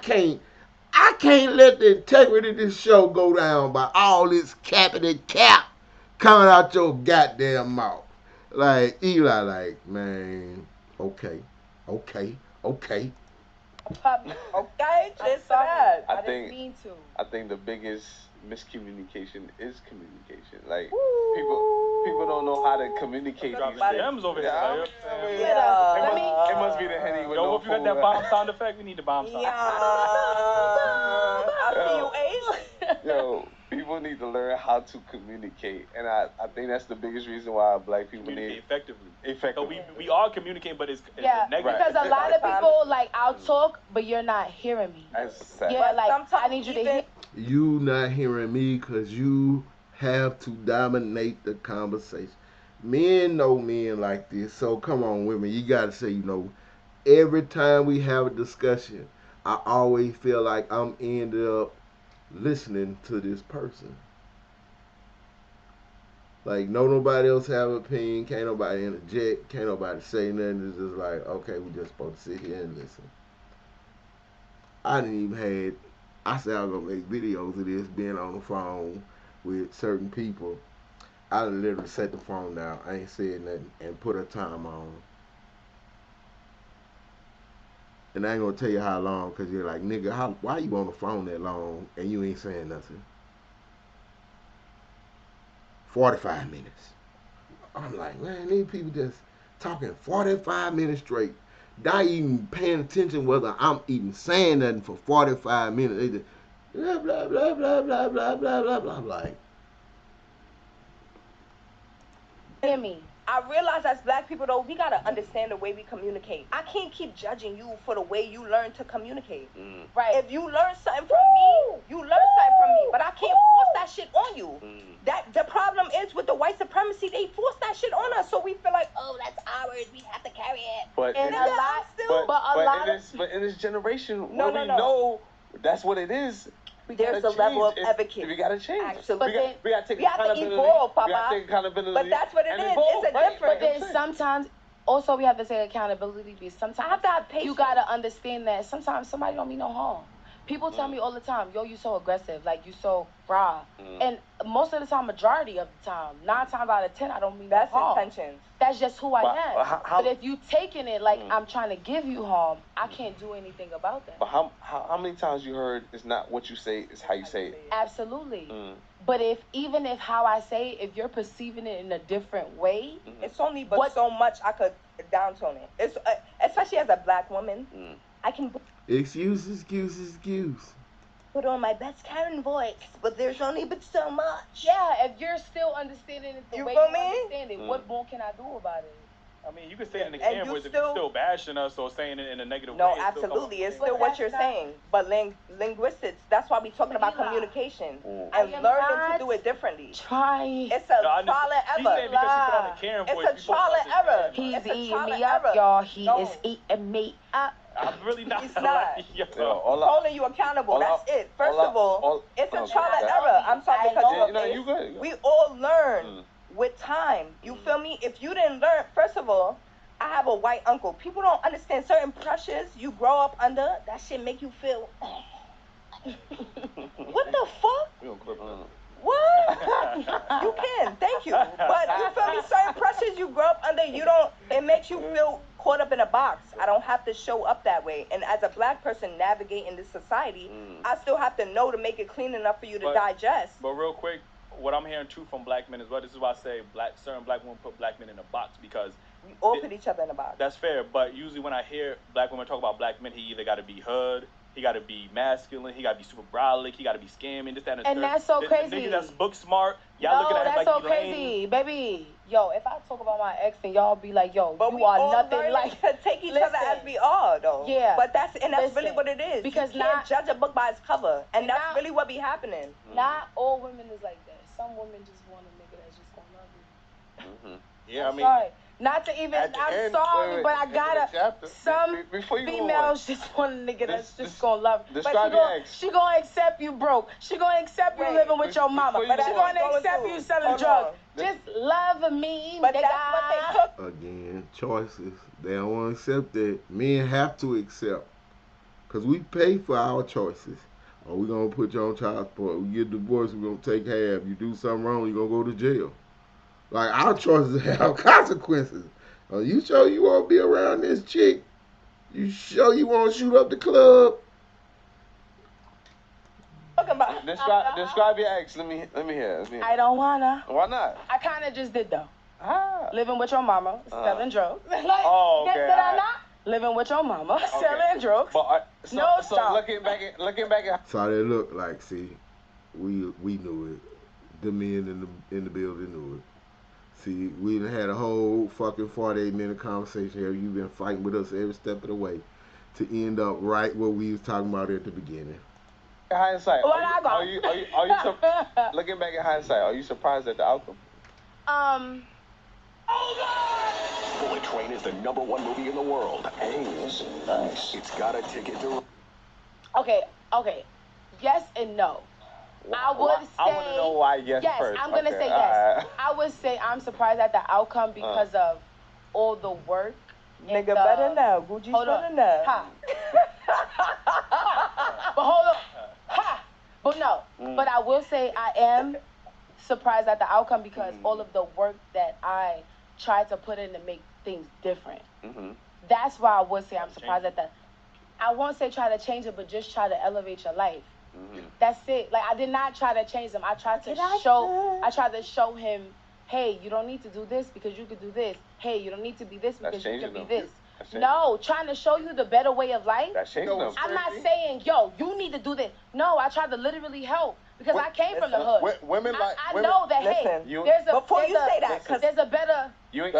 I can't let the integrity of this show go down by all this capping and cap coming out your goddamn mouth. Like Eli, like, man, okay, okay, okay. Okay, just that. I think the biggest miscommunication is communication. Like people don't know how to communicate these things. Over here. It must be the Henny with no if you got that bomb sound effect, we need the bomb sound. Yeah. I see you, Ace. Yo, people need to learn how to communicate, and I think that's the biggest reason why black people need effectively. So we are communicating, but it's negative. Because a lot of people like I'll talk, but you're not hearing me. Yeah, like I need you to hear. You not hearing me because you have to dominate the conversation. Men know men like this, so come on, women. You gotta say, every time we have a discussion, I always feel like I'm ended up listening to this person. Like, nobody else have an opinion, can't nobody interject, can't nobody say nothing. It's just like, okay, we just supposed to sit here and listen. I didn't even had, I said I was gonna make videos of this, being on the phone with certain people. I literally set the phone down, I ain't said nothing, and put a time on. And I ain't gonna tell you how long, cause you're like, nigga, why you on the phone that long and you ain't saying nothing? 45 minutes. I'm like, man, these people just talking 45 minutes straight. Not even paying attention whether I'm even saying nothing for 45 minutes. They just blah, blah, blah, blah, blah, blah, blah, blah, blah. I'm like, hear me. I realize as black people, though, we gotta understand the way we communicate. I can't keep judging you for the way you learn to communicate. Right. If you learn something from me, you learn something from me. But I can't force that shit on you. That the problem is with the white supremacy, they force that shit on us, so we feel like, oh, that's ours. We have to carry it. But and in this generation, we know that's what it is. There's a level of advocacy. We gotta change. Absolutely. We gotta take accountability. Have to evolve, Papa. We gotta take accountability. But that's what it is. It's a difference. But then sometimes, also we have to take accountability because sometimes I have to have patience. You gotta understand that sometimes somebody don't mean no harm. People tell me all the time, yo, you so aggressive, like you so raw. And most of the time, majority of the time, 9 times out of 10, I don't mean no harm. That's intentions. That's just who I am. But if you taking it like I'm trying to give you harm, I can't do anything about that. But how many times you heard it's not what you say, it's how you say it? Absolutely. But even if how I say it, if you're perceiving it in a different way, it's only but so much I could downtone it. It's especially as a black woman, I can. Excuse. Put on my best Karen voice, but there's only but so much. Yeah, if you're still understanding it the way you understand it, what more can I do about it? I mean, you can say it in the camera if you're still bashing us or saying it in a negative way. No, absolutely. It's still what you're saying. But linguistics, that's why we're talking about communication and learning to do it differently. It's a trial and error. It's a trial and error. He's eating me up, y'all. He is eating me up. I'm really not. He's not. He's holding you accountable. That's it. First of all, it's a trial and error. I'm sorry because we all learn with time. You feel me? If you didn't learn, first of all, I have a white uncle. People don't understand certain pressures you grow up under. That shit make you feel. What the fuck? What? You can. Thank you. But you feel me? Certain pressures you grow up under, it makes you feel caught up in a box. I don't have to show up that way. And as a black person navigating this society, I still have to know to make it clean enough for you to digest. But real quick, what I'm hearing too from black men as well, this is why I say certain black women put black men in a box, because we all put each other in a box. That's fair, but usually when I hear black women talk about black men, he either got to be hood, he got to be masculine, he got to be super brolic, he got to be scamming, this, that, and that's so crazy. The niggas that's book smart, y'all looking at him like that's so crazy, baby. Yo, if I talk about my ex and y'all be like, yo, but you are nothing like. To take each other as we are, though. Yeah. But that's really what it is. Because you can't judge a book by its cover, and that's really what be happening. Not all women is like that. Some women just want a nigga that's just gonna love you. Yeah, I'm sorry. Not to even. I'm sorry, but I gotta. Some females just want a nigga that's just gonna love. But she gonna accept you broke. She gonna accept you living with your mama. But she gonna accept you selling drugs. Just love me, but that's what they took. Again, choices. They don't want to accept that. Men have to accept, cause we pay for our choices. or we gonna put you on child support. We get divorced, we gonna take half. You do something wrong, you gonna go to jail. Like, our choices have consequences. You sure you won't be around this chick? You sure you won't shoot up the club? Describe your ex. Let me hear. I don't wanna. Why not? I kind of just did though. Living with your mama, selling drugs. Like, okay. Did I not? Living with your mama, selling drugs. But, so looking back at so they look like. See, we knew it. The men in the building knew it. See, we done had a whole fucking 48-minute conversation here. You've been fighting with us every step of the way to end up right where we was talking about at the beginning. Hindsight. Are you looking back at hindsight? Are you surprised at the outcome? Bullet Train is the #1 movie in the world. Hey, listen, nice. It's got a ticket to. Okay. Yes and no. I would say. I want to know why yes first. I'm gonna say yes. I would say I'm surprised at the outcome because of all the work. Nigga, better now. Gucci's better now. Ha. But hold on. Ha. But no. But I will say I am surprised at the outcome because all of the work that I tried to put in to make things different. That's why I would say I'm surprised at that. I won't say try to change it, but just try to elevate your life. That's it. Like, I did not try to change him. I tried to show him, hey, you don't need to do this because you could do this. Hey, you don't need to be this because you could be this. No, trying to show you the better way of life. I'm not saying, yo, you need to do this. No, I tried to literally help because I came from the hood. I know that, hey, before you say that, because there's a better. They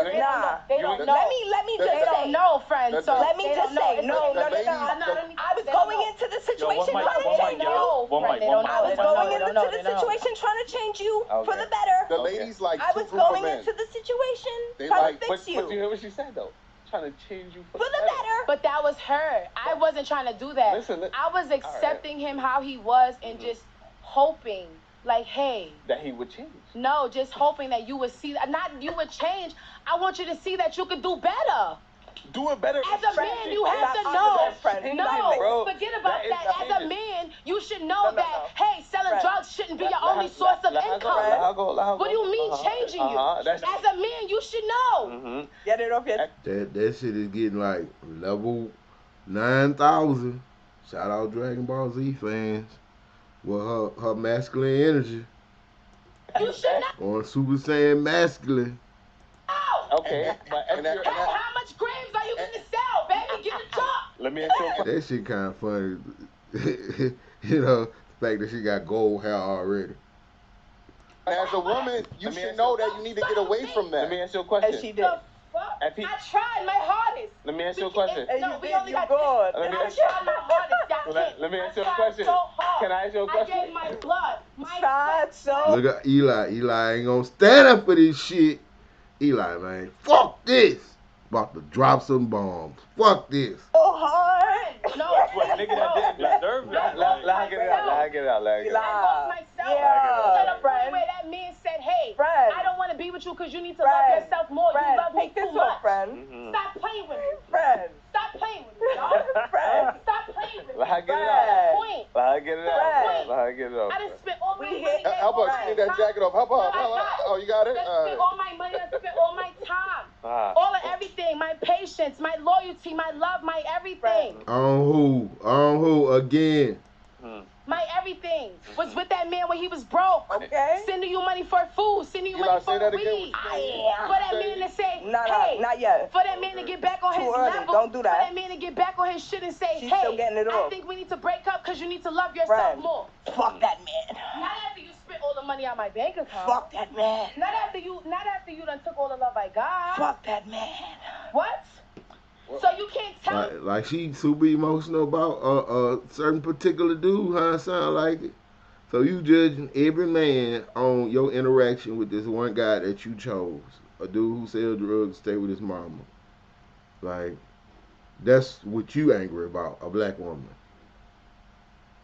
don't know. Let me just say. They don't know, friend. So let me just say. No. I was going into the situation trying to change you. I was going into the situation trying to change you for the better. The ladies like I was going into the situation trying to fix you. But you hear what she said though? Trying to change you for the better. But that was her. I wasn't trying to do that. I was accepting him how he was and just hoping, like, hey, that he would change. No, just hoping that you would see, not you would change. I want you to see that you could do better. Do it better. As a man, you have to know. No, forget about that. As a man, you should know that, hey, selling drugs shouldn't be your only source of income. What do you mean changing you? As a man, you should know. Get it off your... That shit is getting like level 9,000. Shout out Dragon Ball Z fans. With her masculine energy. You should not. Going Super Saiyan masculine. Oh. Okay. How much grams are you gonna sell, baby? Get a job. Let me ask you a question. That shit kind of funny. You know, the fact that she got gold hair already. As a woman, you should know that you need to get away from that. Let me ask you a question. And she did. I tried my hardest. Let me ask you a question. No, we only got good. I tried my hardest. Let me ask you a question. Can I ask you a question? I gave my blood. Look at Eli. Eli ain't gonna stand up for this shit. Eli, man, fuck this. About to drop some bombs. Fuck this. Oh, hard. No, nigga that didn't deserve that. Let her get it out. I lost myself. To the point where that man said, hey, I don't want to be with you because you need to love yourself more. You love me too much. Stop playing with me. Stop playing with me, y'all. Stop playing with me. Let her get it out. Let her get it out. Let her get it out. I done spent all my money. Help her. She need that jacket off. Help her. Oh, you got it? I spent all my money. I spent all my time. All of everything. My patience, my loyalty, my love, my everything. On who? Again. My everything was with that man when he was broke. Okay. Sending you money for food, sending you money for weed. For that man to say, hey, not yet. For that man to get back on his level. Don't do that. For that man to get back on his shit and say, She's hey, still getting it I think we need to break up because you need to love yourself more. Fuck that man. Not after you spent all the money on my bank account. Fuck that man. Not after you done took all the love I got. Fuck that man. What? So you can't tell me. Like she super emotional about a certain particular dude, huh? Sound like it. So you judging every man on your interaction with this one guy that you chose. A dude who sells drugs, stay with his mama. Like, that's what you angry about, a black woman.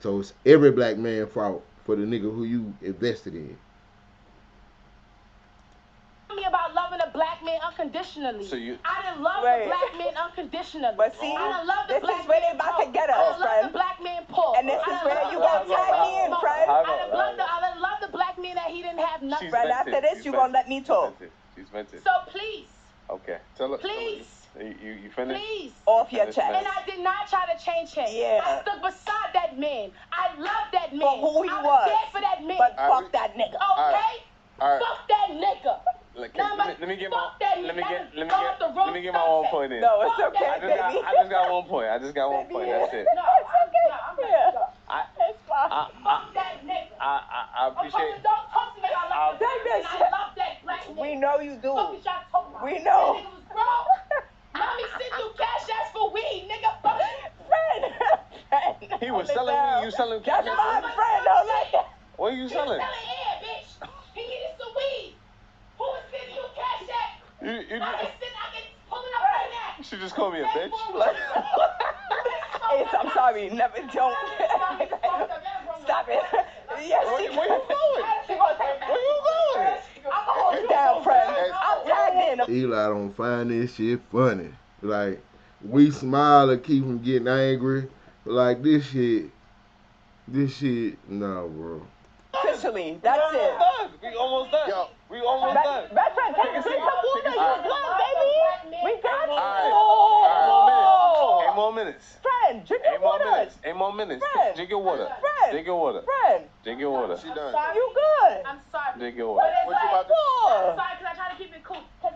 So it's every black man fault for the nigga who you invested in. Me about loving a black man unconditionally. I didn't love the black man unconditionally. But see, I didn't love the black man. This is where they about to get us, I love the black man pull. And this is where you gonna tag me in, friend. I love the black man that he didn't have nothing. Friend, after this, you gonna let me talk. She's vented. So please. Okay. Please. You finished? Please. Off your chest. And I did not try to change him. Yeah. I stood beside that man. I love that man. For who he I was. there for that man. But fuck that nigga. Okay? Fuck that nigga. Let me get my one point in. No, it's okay, baby. I just got one point. That's it. No, it's okay. I'm ready to go. It's fine. Fuck that nigga. I appreciate. Don't talk to me. I love that black nigga. We know you do. Fuck is y'all talking about? We know. That nigga was broke. Mommy sent you cash apps for weed, nigga. Fuck you. Friend. He was selling weed. You selling cash? That's my friend. Don't like that. What are you selling? He was selling air, bitch. He needed some weed. Who was sending you cash app? I can pull it up right now. She just called me a bitch. Ace, I'm sorry. Never don't. Stop it. Yes, where you going? Where you going? I'm gonna hold you down, friend. I'm tagged in. Eli don't find this shit funny. Like, we smile and keep from getting angry. But like this shit, no, bro. Officially, that's it. We almost done. Yo. We almost done. Best friend, take a sip of water. You're good, baby. We got it. Eight more minutes. Friend, drink your water. 8 more minutes. Friend. Drink your water. Friend. Drink your water. Friend. Drink your water. She done. You good. I'm sorry. Drink your water. What you about to I'm sorry because I try to keep it cool. Because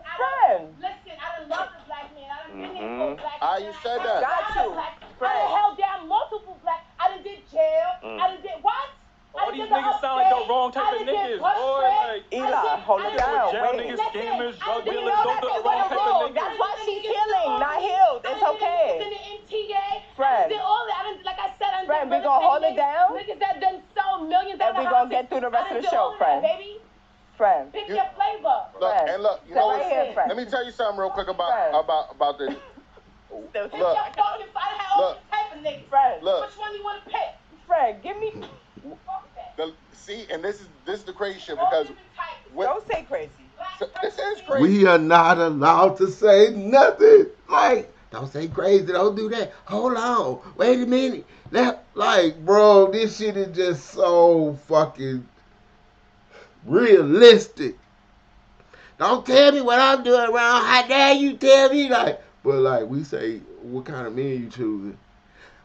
listen, I done love the black man. I done been here for black man. you said that. Got you. I done held down multiple black. I done did jail. I done did what? All these niggas sound like the wrong type of niggas, boy. Like, Eli, hold it down. jail Wait. niggas, scammers, drug You dealers, know don't that the bitch wrong went type wrong. of That's niggas. why she's healing, not healed. It's okay. In the MTA. Friend. I did all that. I done, like I said, I done Friend, did we gonna hold it niggas, down. Niggas that done sell millions And we gonna get through the rest of the show, friend. Baby. Friend. Pick your flavor. Look, Friend. and look, you Stay know right here, friend. let me tell you something real quick Friend. about this. Pick your fucking. I done had all these type of niggas. Friend. Look. Which one you want to pick? Friend, give me. Fuck that. See, and this is the crazy shit because Don't say crazy. this is crazy. We are not allowed to say nothing. Like, don't say crazy. Don't do that. Hold on. Wait a minute. Like, bro, this shit is just so fucking realistic. Don't tell me what I'm doing wrong. How dare you tell me? Like, but like we say, what kind of men you choosing?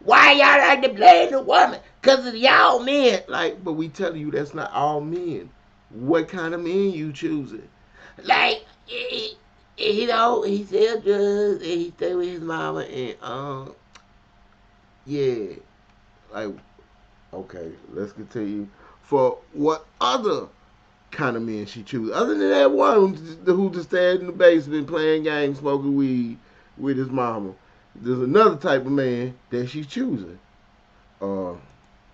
Why y'all like to blame the woman? Because of y'all men. Like, but we telling you that's not all men. What kind of men you choosing? Like, you know, he sell drugs and he stay with his mama and, yeah. Like, okay, let's continue. For what other kind of men she chooses? Other than that one who just stayed in the basement playing games, smoking weed with his mama. There's another type of man that she's choosing.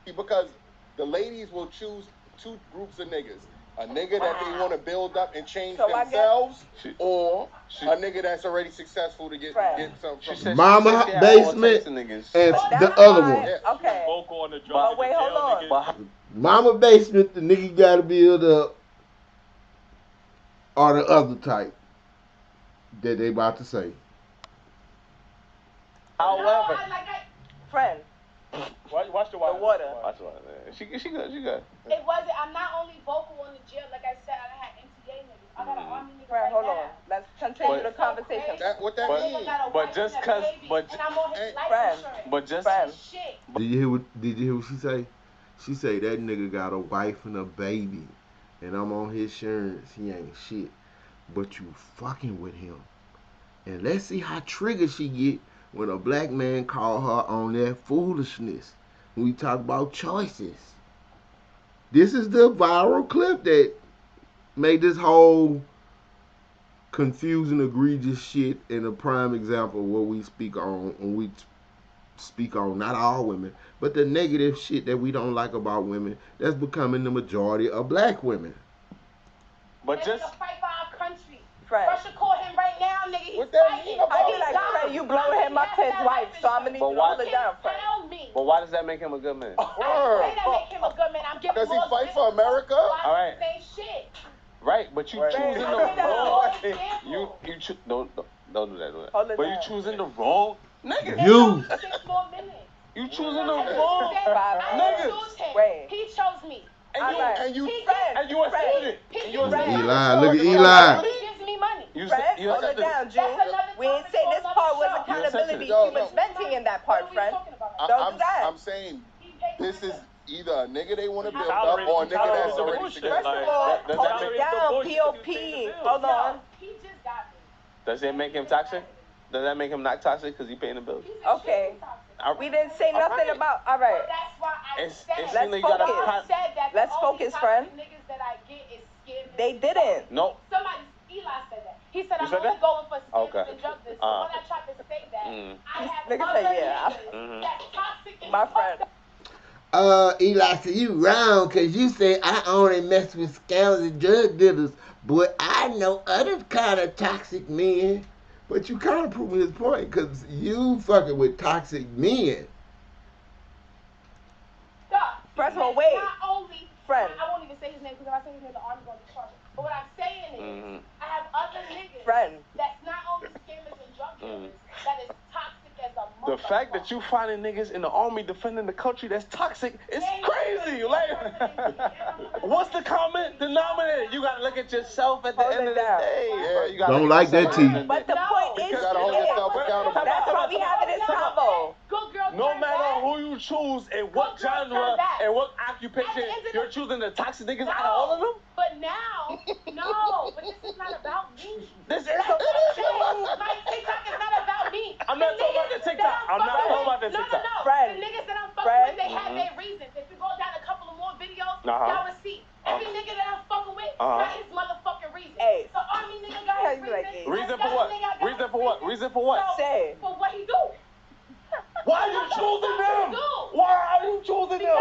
Because the ladies will choose two groups of niggas. A nigga that they want to build up and change themselves, or a nigga that's already successful to get something from mama basement and the other one. Okay. But wait, hold on. Mama basement, the nigga gotta build up, or the other type that they about to say. However, friend. Watch the water. Watch the water. She good. It wasn't. I'm not only vocal on the jail. Like I said, I had MTA niggas. I got an army nigga. Friend, hold on. Let's continue the conversation. What that means? But just cause, Did you hear what she say? She say that nigga got a wife and a baby, and I'm on his insurance. He ain't shit, but you fucking with him. And let's see how triggered she get when a black man call her on that foolishness. When we talk about choices. This is the viral clip that made this whole confusing, egregious shit in a prime example of what we speak on when we speak on not all women, but the negative shit that we don't like about women that's becoming the majority of black women. But just fight for our country. Friend. Russia call him right now, nigga. He's fighting. I be like, friend, you blowing him up to his wife, so I'm gonna need you to hold it down, friend. But why does that make him a good man? I say that make him a good man. I'm giving Does he fight for America? All right. Same shit. Right, but you choosing the wrong. You don't do that. Hold it but down. you choosing the wrong nigga. You. 6 more minutes. You you choosing the wrong niggas? Wait. He chose me. And you accepted it. Eli, look at Eli. He gives me money. Friend, hold it down, June. We ain't say this part was accountability. She was venting in that part, friend. Don't do that. I'm saying this is either a nigga they want to build up or a nigga that's already together. First of all, hold it down, P.O.P. Hold on. He just got me. Does that make him toxic? Does that make him not toxic because he paying the bills? Okay. We didn't say nothing about. All right. That's why I said. Let's focus, friend. Niggas that I get is scamming. They didn't. No. Eli said that. He said I'm only going for scammers and drug dealers. So when I tried to say that, I have niggas other say yeah. niggas that's toxic and my friend. Eli said you wrong because you say I only mess with scammers and drug dealers, but I know other kind of toxic men. But you kind of proving his point because you fucking with toxic men. First of all, wait. Not only, friend. I won't even say his name because if I say his name, the army's going to discharge him. But what I'm saying is, I have other niggas that's not only scammers and drug dealers, that is toxic as a motherfucker. The fact that you finding niggas in the army defending the country that's toxic is crazy. Like, what's the common denominator? You gotta look at yourself at the end of the day. Yeah, you gotta don't like that T. But the point is, you gotta hold yourself accountable. That's why we having this combo. No matter who you choose and what genre and what occupation, you're choosing the toxic niggas out of all of them? But now, no, but this is not about me. This is my TikTok is not about me. I'm not talking about the TikTok. I'm not talking about the TikTok. No. Friend. The niggas that I'm fucking with, they have their reasons. If you go down a couple of more videos, y'all will see. Every nigga that I'm fucking with got his motherfucking reason. Hey. So army nigga got his reason. Reason for what? Reason for what? Reason for what? Say. For what he do. Why are you choosing them? Why are you choosing them?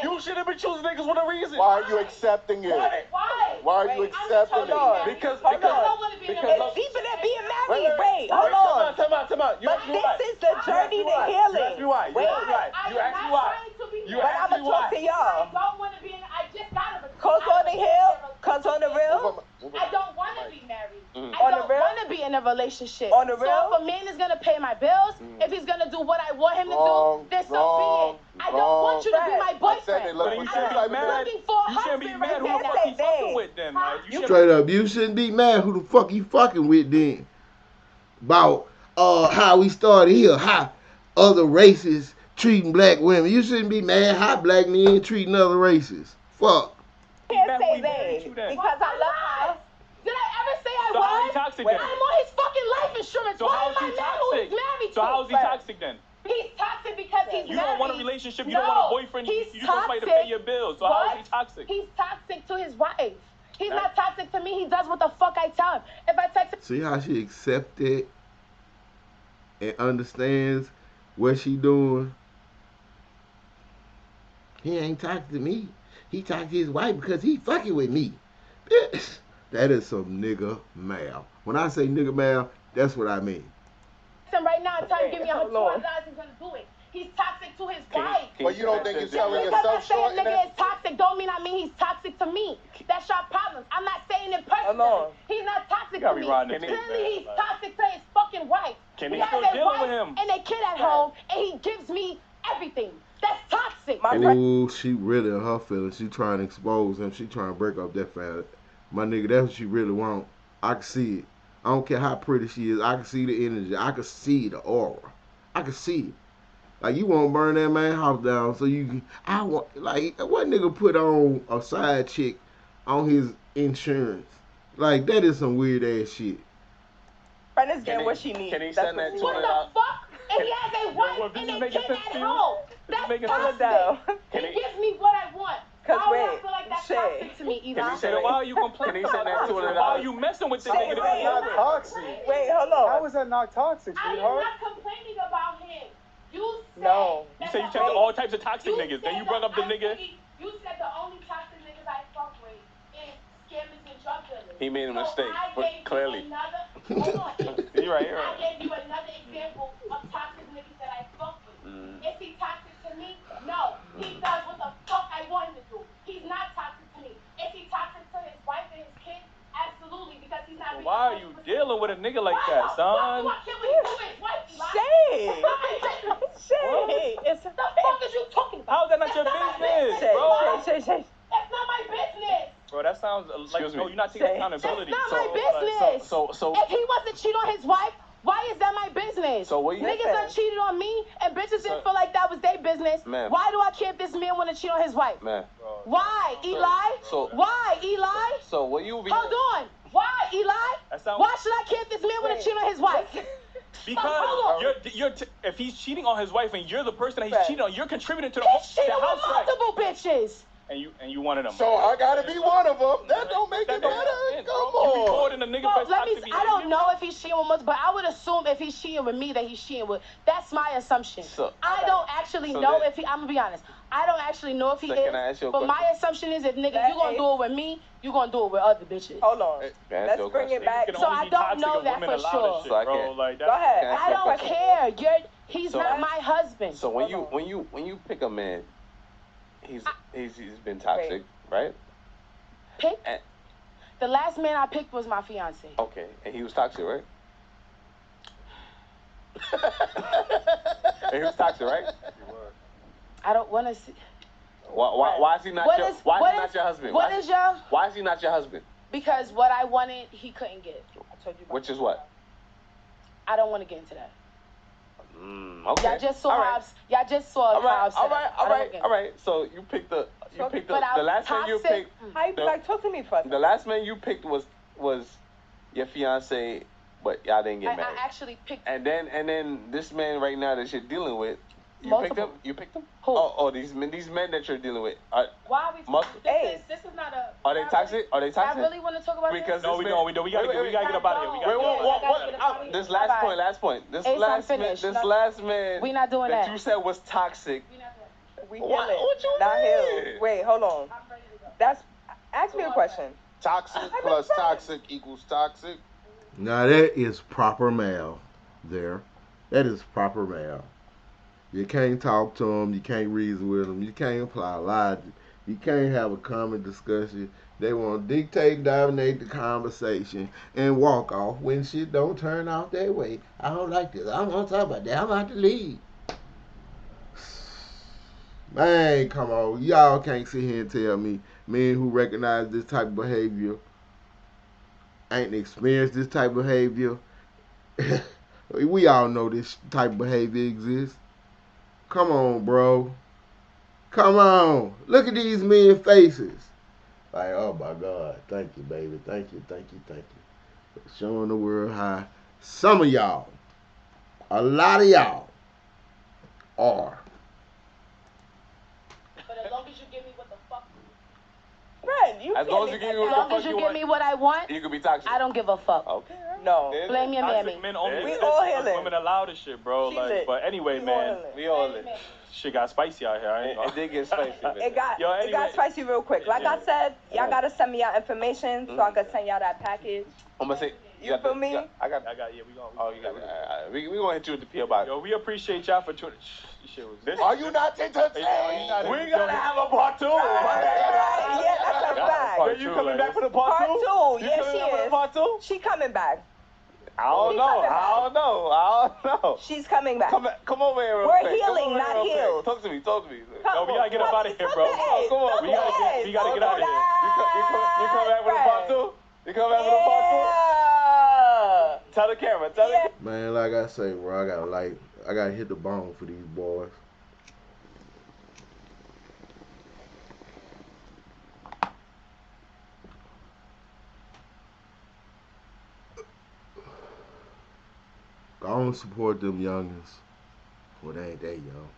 You shouldn't be choosing niggas with a reason. Why are you accepting it? Why? Why are you accepting it? Because it's deeper than being married. Wait, hold on. Time out. But this is the journey to healing. You ask me why. You ask me why. But I'm going to talk to y'all. I don't want to be in, I just got to. Cause on the hill, cause on the real. I don't want to be married. On the real? I don't want to be in a relationship. On the real? So if a man is going to pay my bills, if he's going to do what I want him to do, then so be it. I don't want you to be my boyfriend. But you shouldn't be mad. You shouldn't be mad who the fuck you fucking with then. Straight up, you shouldn't be mad who the fuck you fucking with then. About how we started here, how other races treating black women. You shouldn't be mad how black men treating other races. Fuck. Can't say they because I love her. Did I ever say I so was? How is he toxic then? I'm on his fucking life insurance. So why how am is he I mad who he's married So to? how is he toxic then? He's toxic because he's You married. don't want a relationship. You don't want a boyfriend. You just want somebody to pay your bills. So how is he toxic? He's toxic to his wife. He's not toxic to me. He does what the fuck I tell him. If I text him. See how she accepted and understands what she doing? He ain't toxic to me. He toxic to his wife because he fucking with me. That is some nigga mail. When I say nigga mail, that's what I mean. Right now, tell him give me $200. He's gonna do it. He's toxic to his wife. But you don't think you're selling because yourself short? Because I say a nigga is toxic, don't mean he's toxic to me. That's your problem. I'm not saying it personally. He's not toxic to me. Clearly, he's toxic to his fucking wife. Can he still deal with him? And a kid at home, and he gives me everything. That's toxic. Ooh, she really in her feelings. She trying to expose him. She trying to break up that family. My nigga, that's what she really want. I can see it. I don't care how pretty she is. I can see the energy. I can see the aura. I can see it. Like, you won't burn that man house down so you can. I want, like, what nigga put on a side chick on his insurance? Like, that is some weird ass shit. Friend is getting what she needs. Can he send that $200? What the fuck? And he has a wife and a kid at home. That's toxic. He gives me what I want. Cause why would I feel like that's toxic to me, Eli? Why are you complaining about that? Why are you messing with the nigga? That's not toxic. Wait, hold on. How is that not toxic, I sweetheart? am not complaining about him. You said You say you check all types of toxic niggas. Then you bring up the nigga. You said the only toxic niggas I fuck with is scammers and drug dealers. He made a mistake, but clearly. Hold on. You're right. I gave you another example of toxic niggas that I fuck with. Is he toxic to me? No. He does what the fuck I want him to do. He's not toxic to me. Is he toxic to his wife and his kids? Absolutely, because he's not. Why are you dealing with a nigga like that, son? Why do I kill his wife, Eli? Shade. The fuck is you talking about? How's that not your business, bro? That's not my business. Bro, that sounds like no, you're not taking accountability. That's not my business. So if he wasn't cheating on his wife, why is that my business? So what you niggas done cheated on me and bitches didn't feel like that was their business. Man. Why do I care if this man want to cheat on his wife? Man. Why, Eli? Why, Eli? So what you be? Hold on. Why, Eli? Why should I care if this man want to cheat on his wife? Because if he's cheating on his wife and you're the person that he's cheating on, you're contributing to the He's cheating with multiple bitches. And you one of them. So I gotta be one of them. That don't make it better. Come on. You in a nigga I don't know if he's cheating with multiple, but I would assume if he's cheating with me that he's cheating with. That's my assumption. I don't actually know if he. I'm gonna be honest. I don't actually know if he is. But my assumption is if nigga you gonna do it with me, you gonna do it with other bitches. Hold on. Let's bring it back. So I don't know that for sure. So Go ahead. I don't care. He's not my husband. So when you pick a man, he's been toxic, right? Pick? The last man I picked was my fiance. Okay, and he was toxic, right? And he was toxic, right? I don't want to see. Why is he not your husband? Why is he not your husband? Because what I wanted, he couldn't get. I told you about Which is what? I don't want to get into that. Okay. Y'all just saw all right. So you picked the last man you picked. Talk to me first. The last man you picked was your fiance, but y'all didn't get married. I actually picked. And then this man right now that you're dealing with, you picked him. Who? Oh, these men that you're dealing with. Why are we talking? This is not a. Are they toxic? I really want to talk about because no, we gotta get up out of here. Wait. This last point. This last man. We not doing that. You said was toxic. We not healing. Wait, hold on. Ask me a question. Toxic plus toxic equals toxic. Now that is proper male. There, that is proper male. You can't talk to them. You can't reason with them. You can't apply logic. You can't have a common discussion. They want to dictate, dominate the conversation, and walk off when shit don't turn out that way. I don't like this. I don't want to talk about that. I'm about to leave. Man, come on. Y'all can't sit here and tell me men who recognize this type of behavior ain't experienced this type of behavior. We all know this type of behavior exists. Come on, bro. Come on. Look at these men's faces. Like, oh my God. Thank you, baby. Thank you. Showing the world how some of y'all, a lot of y'all, are. But as long as you give me what the fuck. Right, as long as you give me what the fuck you give me what I want, you can be toxic. I don't give a fuck. Okay. No. Blame your mammy. Men only we all healing. Women allow this shit, bro. But anyway, man. We all lit. Shit got spicy out here. It did get spicy. It got spicy real quick. Like I said, y'all gotta send me y'all information so I can send y'all that package. I'm gonna say. You feel me? I got. Yeah, we gonna. Oh, you got it. We gonna hit you with the PO box. Yo, we appreciate y'all for tuning. Are you not entertained? We gotta have a part 2. Yeah, that's a fact. Are you coming back for the part 2? Part 2. Yeah, she is. Part 2? She coming back. I don't know. She's coming back. Come over here real We're quick. healing, not healed. Talk to me. Yo, we gotta get up out of here, bro. Come on. We gotta get out of here. You come back for the part 2? You come back for the part 2? Tell the camera. Man, like I say, bro, I gotta hit the bone for these boys. Go on support them youngins. Well, they ain't that young.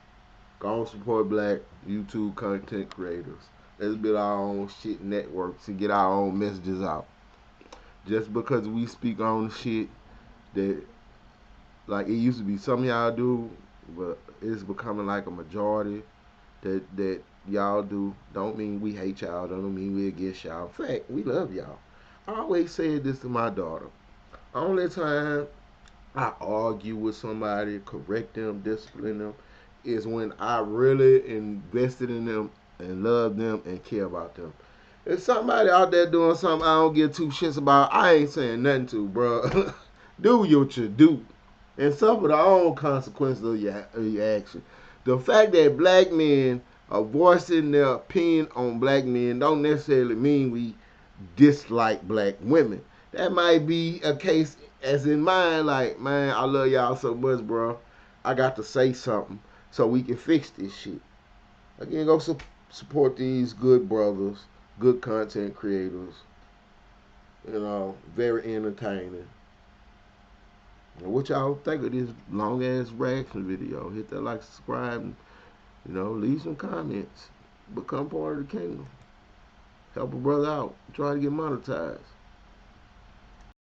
Go on support black YouTube content creators. Let's build our own shit networks and get our own messages out. Just because we speak on shit that, like it used to be some of y'all do, but it's becoming like a majority that y'all do, don't mean we hate y'all, don't mean we against y'all. In fact, we love y'all. I always said this to my daughter. Only time I argue with somebody, correct them, discipline them, is when I really invested in them and love them and care about them. If somebody out there doing something I don't give 2 shits about, I ain't saying nothing to, bro. Do what you do and suffer the own consequences of your action. the fact that black men are voicing their opinion on black men don't necessarily mean we dislike black women. That might be a case as in mine, like, man, I love y'all so much, bro. I got to say something so we can fix this shit. Again, go support these good brothers, good content creators. You know, very entertaining. And what y'all think of this long ass reaction video? Hit that like, subscribe, and, you know, leave some comments. Become part of the kingdom. Help a brother out. Try to get monetized.